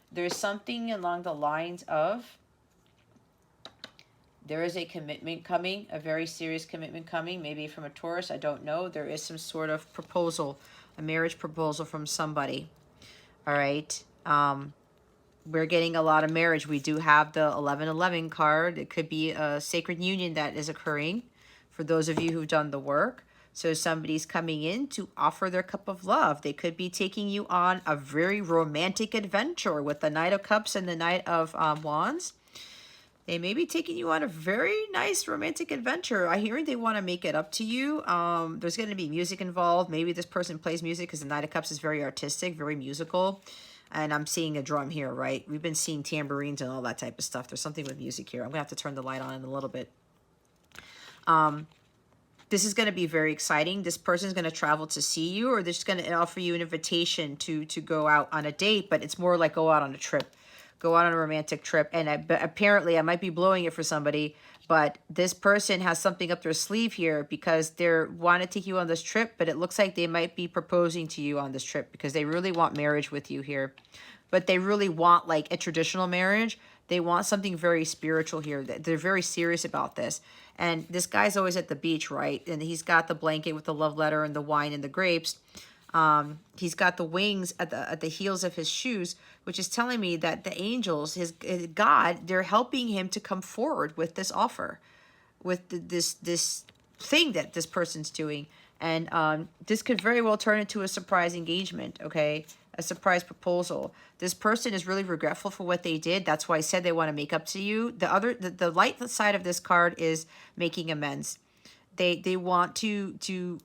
There's something along the lines of, there is a commitment coming, a very serious commitment coming, maybe from a Taurus, I don't know. There is some sort of proposal, a marriage proposal from somebody. All right. We're getting a lot of marriage. We do have the 1111 card. It could be a sacred union that is occurring for those of you who've done the work. So somebody's coming in to offer their cup of love. They could be taking you on a very romantic adventure with the Knight of Cups and the Knight of Wands. They may be taking you on a very nice romantic adventure. I hear they want to make it up to you. There's going to be music involved. Maybe this person plays music because the Knight of Cups is very artistic, very musical. And I'm seeing a drum here, right? We've been seeing tambourines and all that type of stuff. There's something with music here. I'm going to have to turn the light on in a little bit. This is going to be very exciting. This person is going to travel to see you, or they're just going to offer you an invitation to go out on a date, but it's more like go out on a trip. Go out on a romantic trip. And apparently I might be blowing it for somebody, but this person has something up their sleeve here because they want to take you on this trip, but it looks like they might be proposing to you on this trip because they really want marriage with you here. But they really want like a traditional marriage. They want something very spiritual here. They're very serious about this. And this guy's always at the beach, right? And he's got the blanket with the love letter and the wine and the grapes. He's got the wings at the heels of his shoes, which is telling me that the angels, his God, they're helping him to come forward with this offer, with this thing that this person's doing. And this could very well turn into a surprise engagement, okay? A surprise proposal. This person is really regretful for what they did. That's why I said they want to make up to you. The light side of this card is making amends. They want to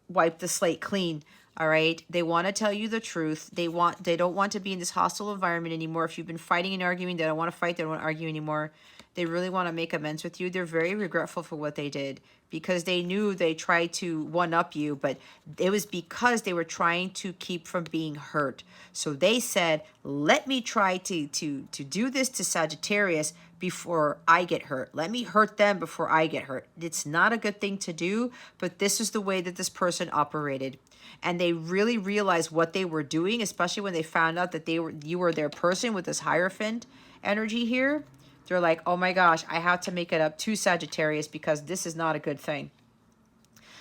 wipe the slate clean. All right. They want to tell you the truth. They don't want to be in this hostile environment anymore. If you've been fighting and arguing, they don't want to fight. They don't want to argue anymore. They really want to make amends with you. They're very regretful for what they did because they knew they tried to one-up you, but it was because they were trying to keep from being hurt. So they said, let me try to do this to Sagittarius before I get hurt. Let me hurt them before I get hurt. It's not a good thing to do, but this is the way that this person operated. And they really realized what they were doing, especially when they found out that you were their person with this Hierophant energy here. They're like, oh my gosh, I have to make it up to Sagittarius because this is not a good thing.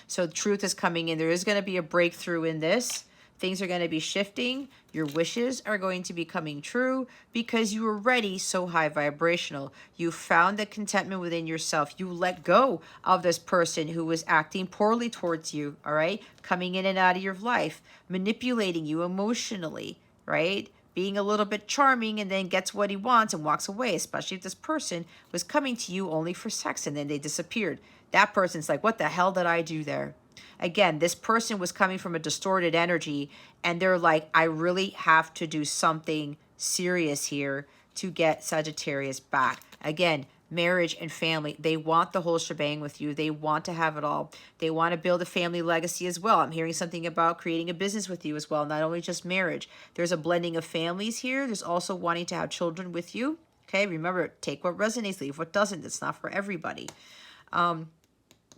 So the truth is coming in. There is going to be a breakthrough in this. Things are going to be shifting. Your wishes are going to be coming true because you were already so high vibrational. You found the contentment within yourself. You let go of this person who was acting poorly towards you, all right? Coming in and out of your life, manipulating you emotionally, right? Being a little bit charming and then gets what he wants and walks away, especially if this person was coming to you only for sex and then they disappeared. That person's like, what the hell did I do there? Again, this person was coming from a distorted energy and they're like, I really have to do something serious here to get Sagittarius back. Again, marriage and family, they want the whole shebang with you. They want to have it all. They want to build a family legacy as well. I'm hearing something about creating a business with you as well, not only just marriage. There's a blending of families here. There's also wanting to have children with you. Okay, remember, take what resonates, leave what doesn't. It's not for everybody.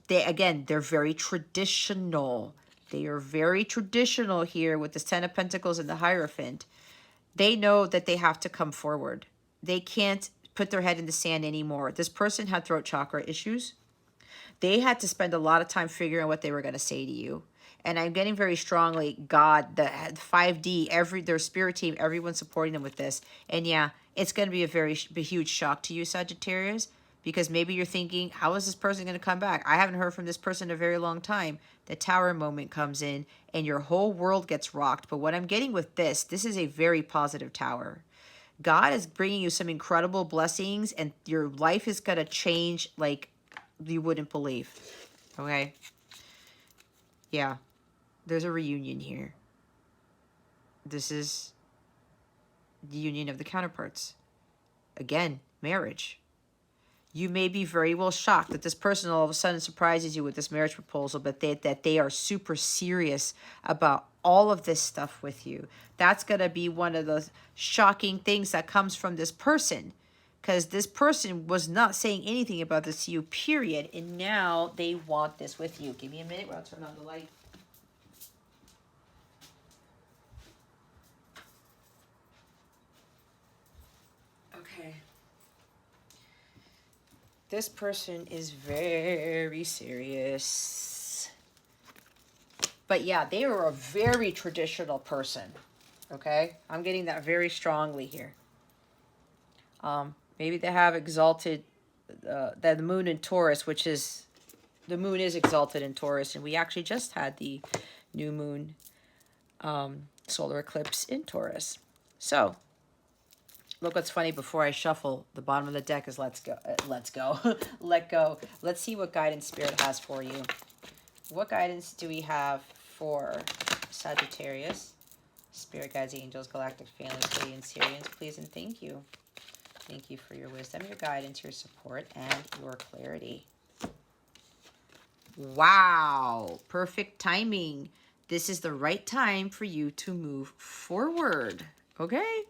They're very traditional. They are very traditional here with the Ten of Pentacles and the Hierophant. They know that they have to come forward. they can't put their head in the sand anymore. This person had throat chakra issues. They had to spend a lot of time figuring out what they were going to say to you. And I'm getting very strongly, God, the 5D, their spirit team, everyone's supporting them with this. And yeah, it's going to be a huge shock to you, Sagittarius, because maybe you're thinking, how is this person going to come back? I haven't heard from this person in a very long time. The Tower moment comes in and your whole world gets rocked. But what I'm getting with this is a very positive Tower. God is bringing you some incredible blessings and your life is going to change like you wouldn't believe. Okay? Yeah. There's a reunion here. This is the union of the counterparts. Again, marriage. You may be very well shocked that this person all of a sudden surprises you with this marriage proposal, but that they are super serious about all of this stuff with you. That's going to be one of the shocking things that comes from this person, because this person was not saying anything about this to you, period, and now they want this with you. Give me a minute where I'll turn on the light. Okay. This person is very serious. But yeah, they are a very traditional person. Okay? I'm getting that very strongly here. Maybe they have exalted the moon in Taurus, which is, the moon is exalted in Taurus. And we actually just had the new moon solar eclipse in Taurus. So, look what's funny before I shuffle. The bottom of the deck is let's go. Let's go. Let go. Let's see what guidance Spirit has for you. What guidance do we have for Sagittarius? Spirit guides, angels, galactic families, Pleiadian, Syrians, please and thank you. Thank you for your wisdom, your guidance, your support, and your clarity. Wow. Perfect timing. This is the right time for you to move forward. Okay?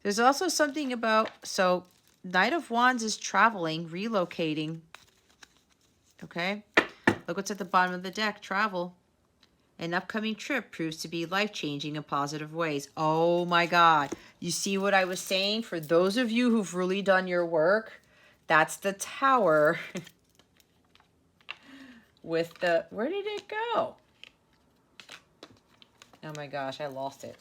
There's also something about, so Knight of Wands is traveling, relocating. Okay? Look what's at the bottom of the deck, travel. An upcoming trip proves to be life-changing in positive ways. Oh my God. You see what I was saying? For those of you who've really done your work, that's the Tower with the, where did it go? Oh my gosh, I lost it.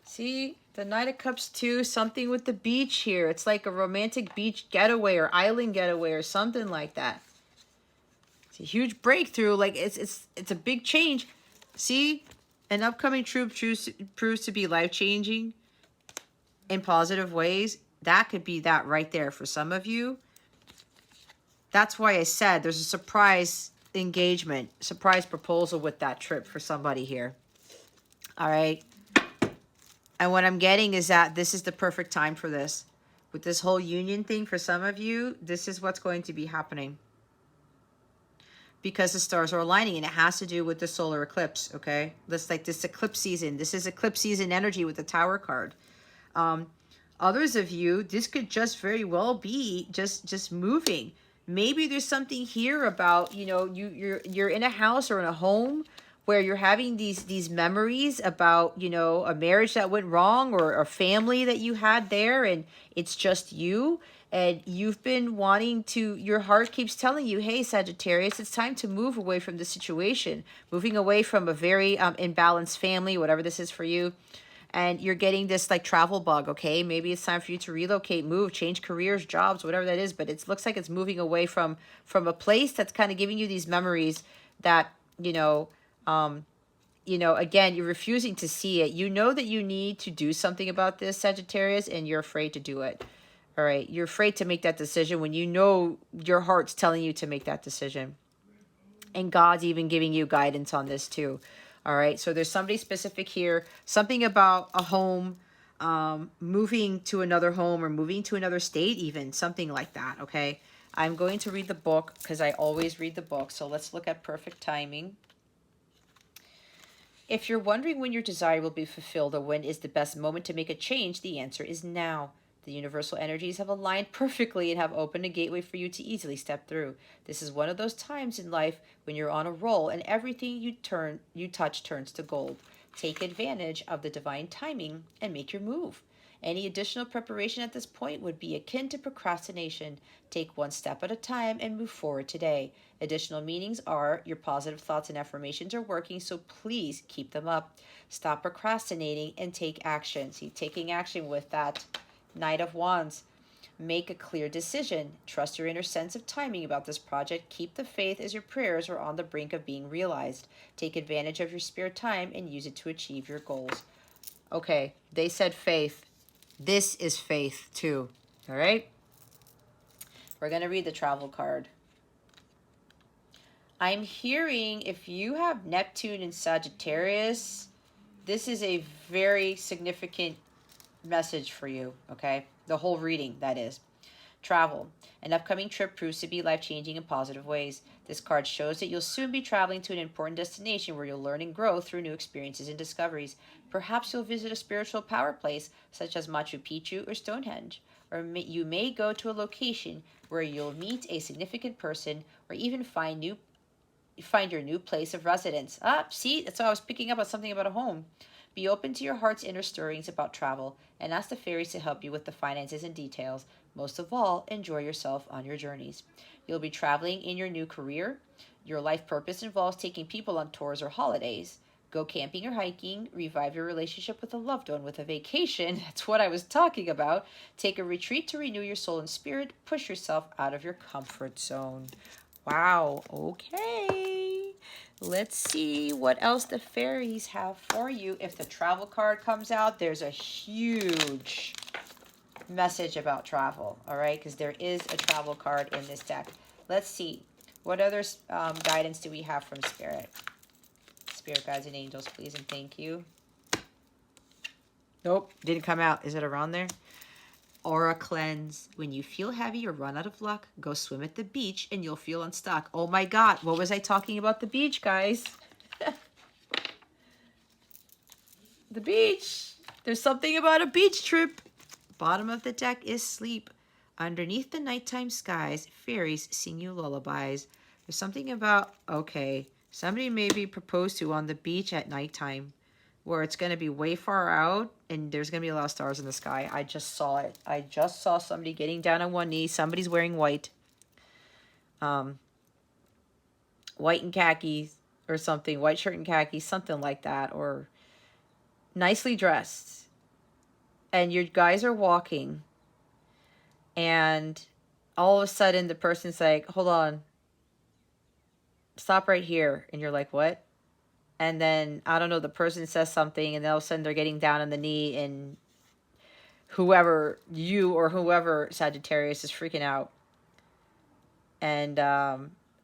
See, the Knight of Cups too, something with the beach here. It's like a romantic beach getaway or island getaway or something like that. It's a huge breakthrough. Like it's a big change. See, an upcoming trip proves to be life-changing in positive ways. That could be that right there for some of you. That's why I said there's a surprise engagement, surprise proposal with that trip for somebody here. All right. And what I'm getting is that this is the perfect time for this. With this whole union thing for some of you, this is what's going to be happening. Because the stars are aligning, and it has to do with the solar eclipse, okay? That's like this eclipse season. This is eclipse season energy with the Tower card. Others of you, this could just very well be just moving. Maybe there's something here about, you know, you're in a house or in a home where you're having these memories about, you know, a marriage that went wrong or a family that you had there, and it's just you. And you've been wanting to, your heart keeps telling you, hey, Sagittarius, it's time to move away from this situation, moving away from a very imbalanced family, whatever this is for you. And you're getting this like travel bug, okay? Maybe it's time for you to relocate, move, change careers, jobs, whatever that is. But it looks like it's moving away from a place that's kind of giving you these memories that, you know, again, you're refusing to see it. You know that you need to do something about this, Sagittarius, and you're afraid to do it. All right, you're afraid to make that decision when you know your heart's telling you to make that decision. And God's even giving you guidance on this too. All right, so there's somebody specific here, something about a home, moving to another home or moving to another state even, something like that, okay? I'm going to read the book because I always read the book. So let's look at perfect timing. If you're wondering when your desire will be fulfilled or when is the best moment to make a change, the answer is now. The universal energies have aligned perfectly and have opened a gateway for you to easily step through. This is one of those times in life when you're on a roll and everything you touch turns to gold. Take advantage of the divine timing and make your move. Any additional preparation at this point would be akin to procrastination. Take one step at a time and move forward today. Additional meanings are your positive thoughts and affirmations are working, so please keep them up. Stop procrastinating and take action. See, taking action with that Knight of Wands. Make a clear decision. Trust your inner sense of timing about this project. Keep the faith as your prayers are on the brink of being realized. Take advantage of your spare time and use it to achieve your goals. Okay, they said faith. This is faith too. All right? We're going to read the travel card. I'm hearing if you have Neptune and Sagittarius, this is a very significant message for you, okay? The whole reading, that is. Travel. An upcoming trip proves to be life-changing in positive ways. This card shows that you'll soon be traveling to an important destination where you'll learn and grow through new experiences and discoveries. Perhaps you'll visit a spiritual power place, such as Machu Picchu or Stonehenge. Or you may go to a location where you'll meet a significant person or even find your new place of residence. See, that's why I was picking up on something about a home. Be open to your heart's inner stirrings about travel and ask the fairies to help you with the finances and details. Most of all, enjoy yourself on your journeys. You'll be traveling in your new career. Your life purpose involves taking people on tours or holidays. Go camping or hiking. Revive your relationship with a loved one with a vacation. That's what I was talking about. Take a retreat to renew your soul and spirit. Push yourself out of your comfort zone. Wow, okay. Let's see what else the fairies have for you. If the travel card comes out, there's a huge message about travel, all right? Because there is a travel card in this deck. Let's see. What other guidance do we have from Spirit? Spirit guides and angels, please and thank you. Nope, didn't come out. Is it around there? Aura cleanse. When you feel heavy or run out of luck, go swim at the beach and you'll feel unstuck. Oh my God, what was I talking about the beach, guys? The beach. There's something about a beach trip. Bottom of the deck is sleep. Underneath the nighttime skies, fairies sing you lullabies. There's something about, okay, somebody may be proposed to on the beach at nighttime where it's going to be way far out and there's going to be a lot of stars in the sky. I just saw it. I just saw somebody getting down on one knee. Somebody's wearing white. White and khakis or something. White shirt and khakis, something like that. Or nicely dressed. And your guys are walking. And all of a sudden the person's like, hold on. Stop right here. And you're like, what? And then, I don't know, the person says something, and all of a sudden they're getting down on the knee, and whoever, you or whoever, Sagittarius, is freaking out. And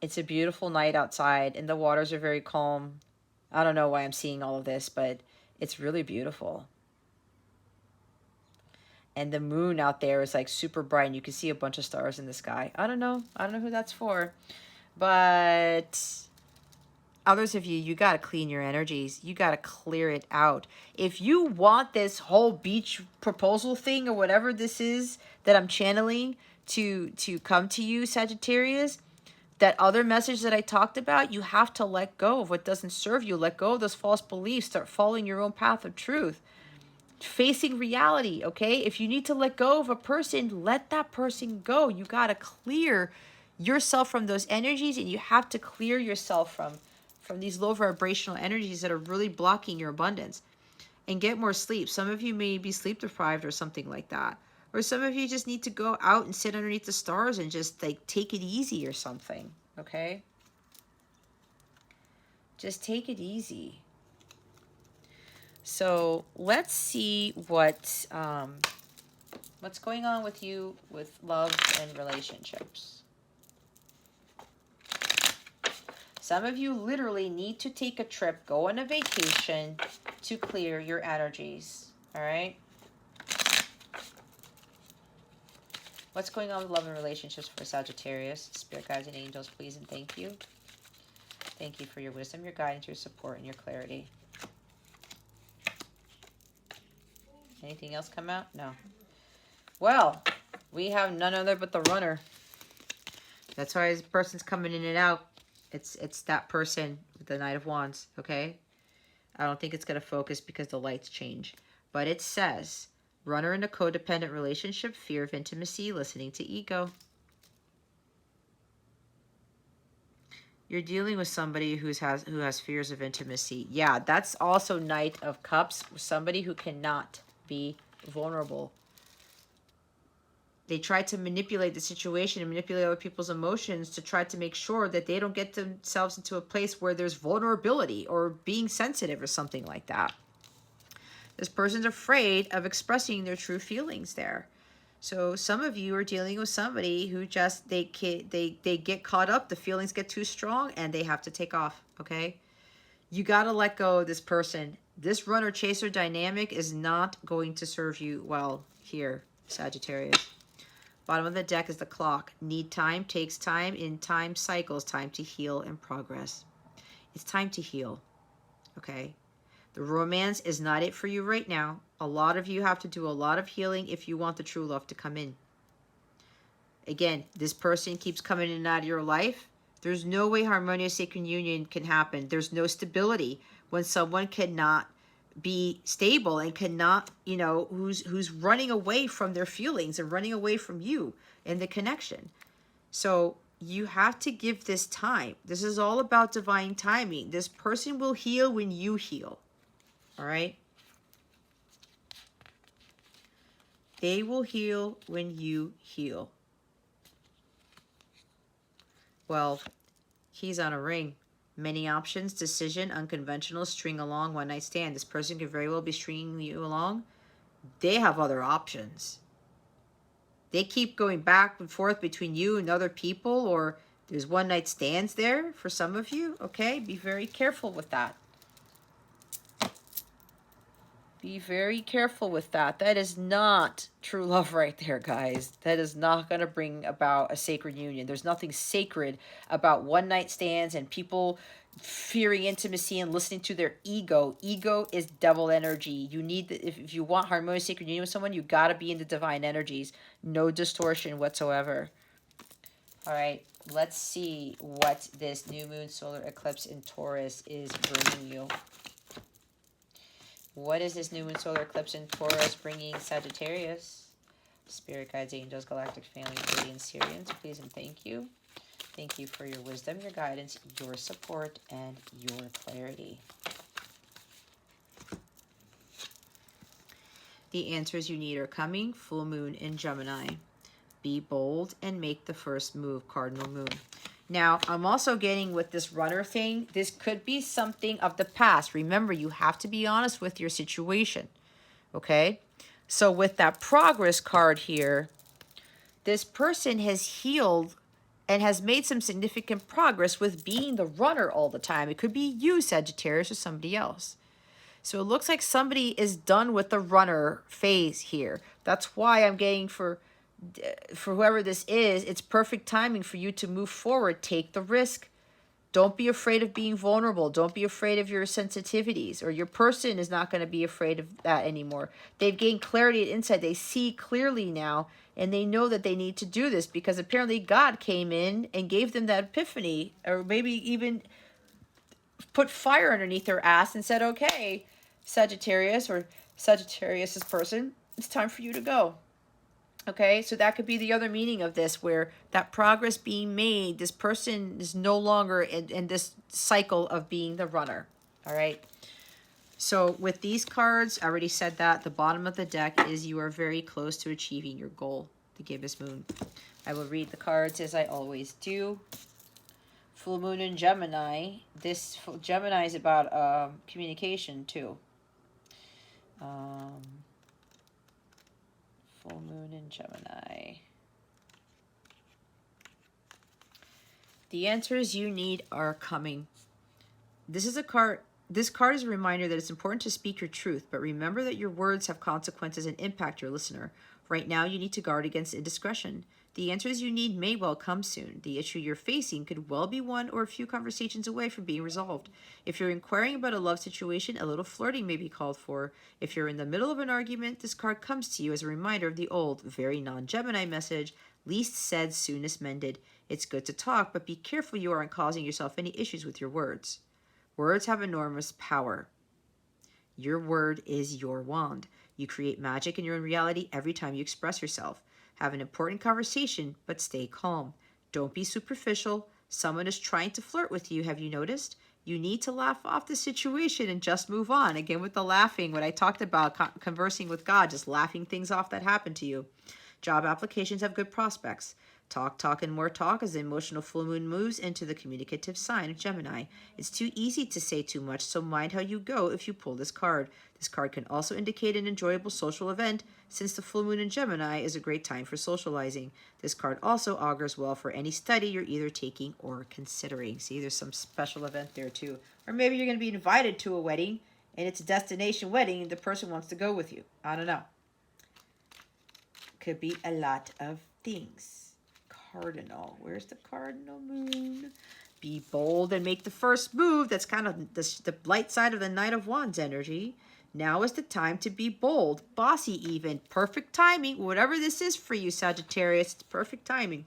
it's a beautiful night outside, and the waters are very calm. I don't know why I'm seeing all of this, but it's really beautiful. And the moon out there is like super bright, and you can see a bunch of stars in the sky. I don't know who that's for. But others of you, you got to clean your energies. You got to clear it out. If you want this whole beach proposal thing or whatever this is that I'm channeling to come to you, Sagittarius, that other message that I talked about, you have to let go of what doesn't serve you. Let go of those false beliefs. Start following your own path of truth. Facing reality, okay? If you need to let go of a person, let that person go. You got to clear yourself from those energies, and you have to clear yourself from these low vibrational energies that are really blocking your abundance. And get more sleep. Some of you may be sleep deprived or something like that. Or some of you just need to go out and sit underneath the stars and just like take it easy or something, okay? Just take it easy. So let's see what's going on with you with love and relationships. Some of you literally need to take a trip, go on a vacation to clear your energies, all right? What's going on with love and relationships for Sagittarius? Spirit guides and angels, please and thank you. Thank you for your wisdom, your guidance, your support, and your clarity. Anything else come out? No. Well, we have none other but the runner. That's why this person's coming in and out. It's that person with the Knight of Wands, okay? I don't think it's going to focus because the lights change. But it says, runner in a codependent relationship, fear of intimacy, listening to ego. You're dealing with somebody who has fears of intimacy. Yeah, that's also Knight of Cups, somebody who cannot be vulnerable. They try to manipulate the situation and manipulate other people's emotions to try to make sure that they don't get themselves into a place where there's vulnerability or being sensitive or something like that. This person's afraid of expressing their true feelings there. So some of you are dealing with somebody who just, they get caught up, the feelings get too strong, and they have to take off, okay? You got to let go of this person. This runner-chaser dynamic is not going to serve you well here, Sagittarius. Bottom of the deck is the clock. Need time, takes time, in time cycles, time to heal and progress. It's time to heal, okay? The romance is not it for you right now. A lot of you have to do a lot of healing if you want the true love to come in. Again, this person keeps coming in and out of your life. There's no way harmonious sacred union can happen. There's no stability when someone cannot be stable and cannot, you know, who's running away from their feelings and running away from you and the connection. So you have to give this time. This is all about divine timing. This person will heal when you heal. All right? They will heal when you heal. Well, keys on a ring. Many options, decision, unconventional, string along, one night stand. This person could very well be stringing you along. They have other options. They keep going back and forth between you and other people, or there's one night stands there for some of you. Okay, be very careful with that. Be very careful with that. That is not true love right there, guys. That is not going to bring about a sacred union. There's nothing sacred about one night stands and people fearing intimacy and listening to their ego. Ego is devil energy. You need, if you want harmonious sacred union with someone, you got to be in the divine energies. No distortion whatsoever. All right, let's see what this new moon solar eclipse in Taurus is bringing you. What is this new moon solar eclipse in Taurus bringing Sagittarius? Spirit guides, angels, galactic family, Pleiadian, Syrians, please and thank you. Thank you for your wisdom, your guidance, your support, and your clarity. The answers you need are coming. Full moon in Gemini. Be bold and make the first move, cardinal moon. Now, I'm also getting with this runner thing, this could be something of the past. Remember, you have to be honest with your situation, okay? So with that progress card here, this person has healed and has made some significant progress with being the runner all the time. It could be you, Sagittarius, or somebody else. So it looks like somebody is done with the runner phase here. That's why I'm getting for whoever this is, it's perfect timing for you to move forward. Take the risk. Don't be afraid of being vulnerable. Don't be afraid of your sensitivities, or your person is not going to be afraid of that anymore. They've gained clarity and insight. They see clearly now, and they know that they need to do this because apparently God came in and gave them that epiphany, or maybe even put fire underneath their ass and said, okay, Sagittarius or Sagittarius's person, it's time for you to go. Okay, so that could be the other meaning of this, where that progress being made, this person is no longer in this cycle of being the runner. All right. So with these cards, I already said that the bottom of the deck is you are very close to achieving your goal, the gibbous moon. I will read the cards as I always do. Full moon in Gemini. This Gemini is about communication too. Full moon in Gemini. The answers you need are coming. This is a card. This card is a reminder that it's important to speak your truth, but remember that your words have consequences and impact your listener. Right now, you need to guard against indiscretion. The answers you need may well come soon. The issue you're facing could well be one or a few conversations away from being resolved. If you're inquiring about a love situation, a little flirting may be called for. If you're in the middle of an argument, this card comes to you as a reminder of the old, very non-Gemini message, least said, soonest mended. It's good to talk, but be careful you aren't causing yourself any issues with your words. Words have enormous power. Your word is your wand. You create magic in your own reality every time you express yourself. Have an important conversation, but stay calm. Don't be superficial. Someone is trying to flirt with you, have you noticed? You need to laugh off the situation and just move on. Again, with the laughing, what I talked about, conversing with God, just laughing things off that happened to you. Job applications have good prospects. Talk, and more talk as the emotional full moon moves into the communicative sign of Gemini. It's too easy to say too much, so mind how you go if you pull this card. This card can also indicate an enjoyable social event, since the full moon in Gemini is a great time for socializing. This card also augurs well for any study you're either taking or considering. See, there's some special event there too. Or maybe you're going to be invited to a wedding, and it's a destination wedding, and the person wants to go with you. I don't know. Could be a lot of things. Cardinal. Where's the cardinal moon? Be bold and make the first move. That's kind of the light side of the Knight of Wands energy. Now is the time to be bold, bossy even. Perfect timing. Whatever this is for you, Sagittarius, it's perfect timing.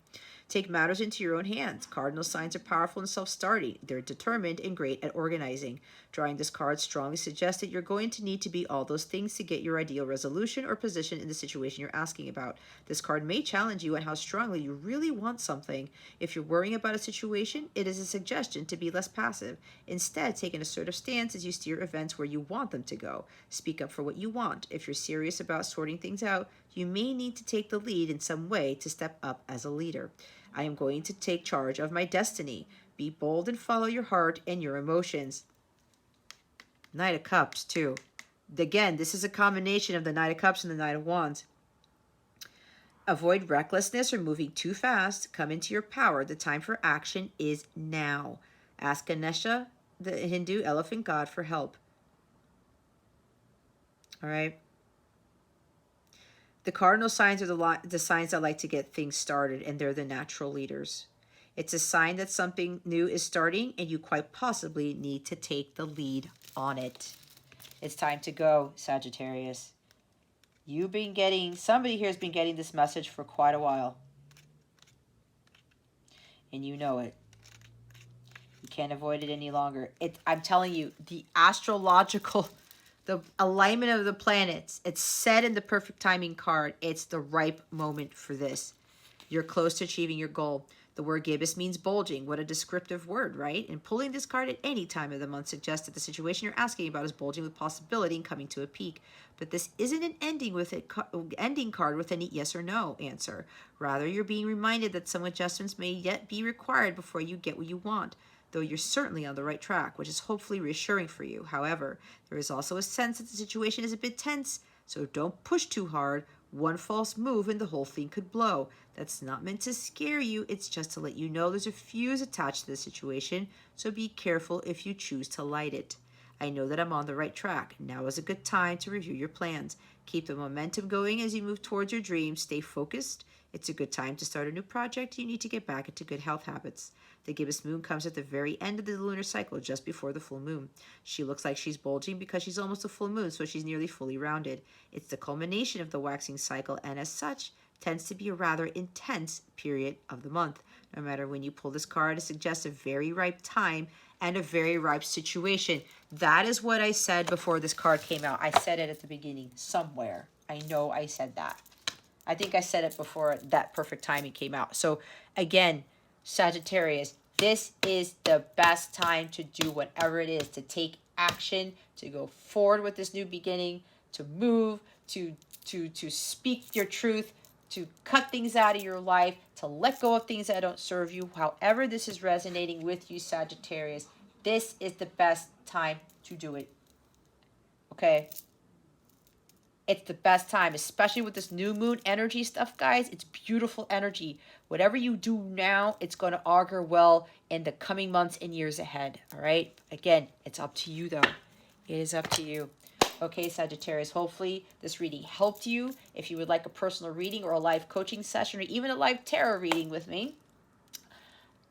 Take matters into your own hands. Cardinal signs are powerful and self-starting. They're determined and great at organizing. Drawing this card strongly suggests that you're going to need to be all those things to get your ideal resolution or position in the situation you're asking about. This card may challenge you on how strongly you really want something. If you're worrying about a situation, it is a suggestion to be less passive. Instead, take an assertive stance as you steer events where you want them to go. Speak up for what you want. If you're serious about sorting things out, you may need to take the lead in some way to step up as a leader. I am going to take charge of my destiny. Be bold and follow your heart and your emotions. Knight of Cups, too. Again, this is a combination of the Knight of Cups and the Knight of Wands. Avoid recklessness or moving too fast. Come into your power. The time for action is now. Ask Ganesha, the Hindu elephant god, for help. All right. The cardinal signs are the signs that like to get things started, and they're the natural leaders. It's a sign that something new is starting, and you quite possibly need to take the lead on it. It's time to go, Sagittarius. Somebody here has been getting this message for quite a while. And you know it. You can't avoid it any longer. I'm telling you, the astrological... the alignment of the planets, it's set in the perfect timing card. It's the ripe moment for this. You're close to achieving your goal. The word gibbous means bulging. What a descriptive word, right? And pulling this card at any time of the month suggests that the situation you're asking about is bulging with possibility and coming to a peak. But this isn't an ending card with any yes or no answer. Rather, you're being reminded that some adjustments may yet be required before you get what you want, though you're certainly on the right track, which is hopefully reassuring for you. However, there is also a sense that the situation is a bit tense, so don't push too hard. One false move and the whole thing could blow. That's not meant to scare you, it's just to let you know there's a fuse attached to the situation, so be careful if you choose to light it. I know that I'm on the right track. Now is a good time to review your plans. Keep the momentum going as you move towards your dreams. Stay focused. It's a good time to start a new project. You need to get back into good health habits. The gibbous moon comes at the very end of the lunar cycle, just before the full moon. She looks like she's bulging because she's almost a full moon, so she's nearly fully rounded. It's the culmination of the waxing cycle, and as such, tends to be a rather intense period of the month. No matter when you pull this card, it suggests a very ripe time and a very ripe situation. That is what I said before this card came out. I said it at the beginning somewhere. I know I said that. I think I said it before that perfect timing came out. So again, Sagittarius, this is the best time to do whatever it is, to take action, to go forward with this new beginning, to move, to speak your truth, to cut things out of your life, to let go of things that don't serve you. However this is resonating with you, Sagittarius, this is the best time to do it. Okay? It's the best time, especially with this new moon energy stuff, guys. It's beautiful energy. Whatever you do now, it's going to augur well in the coming months and years ahead. All right? Again, it's up to you, though. It is up to you. Okay, Sagittarius, hopefully this reading helped you. If you would like a personal reading or a live coaching session or even a live tarot reading with me,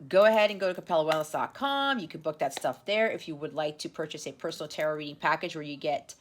go ahead and go to CapellaWellness.com. You can book that stuff there. If you would like to purchase a personal tarot reading package where you get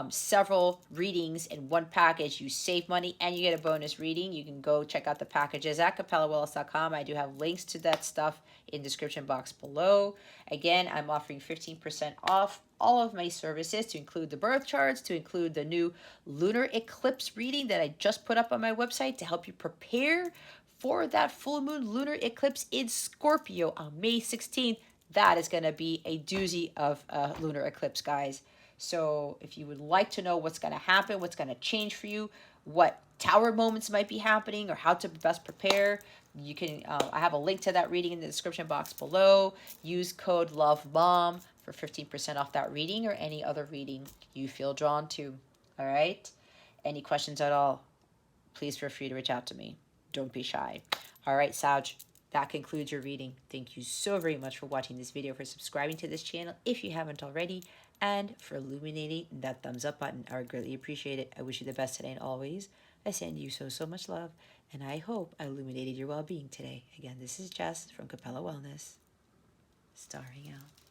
several readings in one package. You save money and you get a bonus reading. You can go check out the packages at capellawellness.com. I do have links to that stuff in the description box below. Again, I'm offering 15% off all of my services, to include the birth charts, to include the new lunar eclipse reading that I just put up on my website to help you prepare for that full moon lunar eclipse in Scorpio on May 16th. That is going to be a doozy of a lunar eclipse, guys. So if you would like to know what's going to happen, what's going to change for you, what tower moments might be happening, or how to best prepare, you can, I have a link to that reading in the description box below. Use code LOVEMOM for 15% off that reading or any other reading you feel drawn to. All right? Any questions at all, please feel free to reach out to me. Don't be shy. All right, Sag, that concludes your reading. Thank you so very much for watching this video, for subscribing to this channel if you haven't already, and for illuminating that thumbs up button. I would greatly appreciate it. I wish you the best today and always. I send you so much love, and I hope I illuminated your well-being today. Again, this is Jess from Capella Wellness, starring out.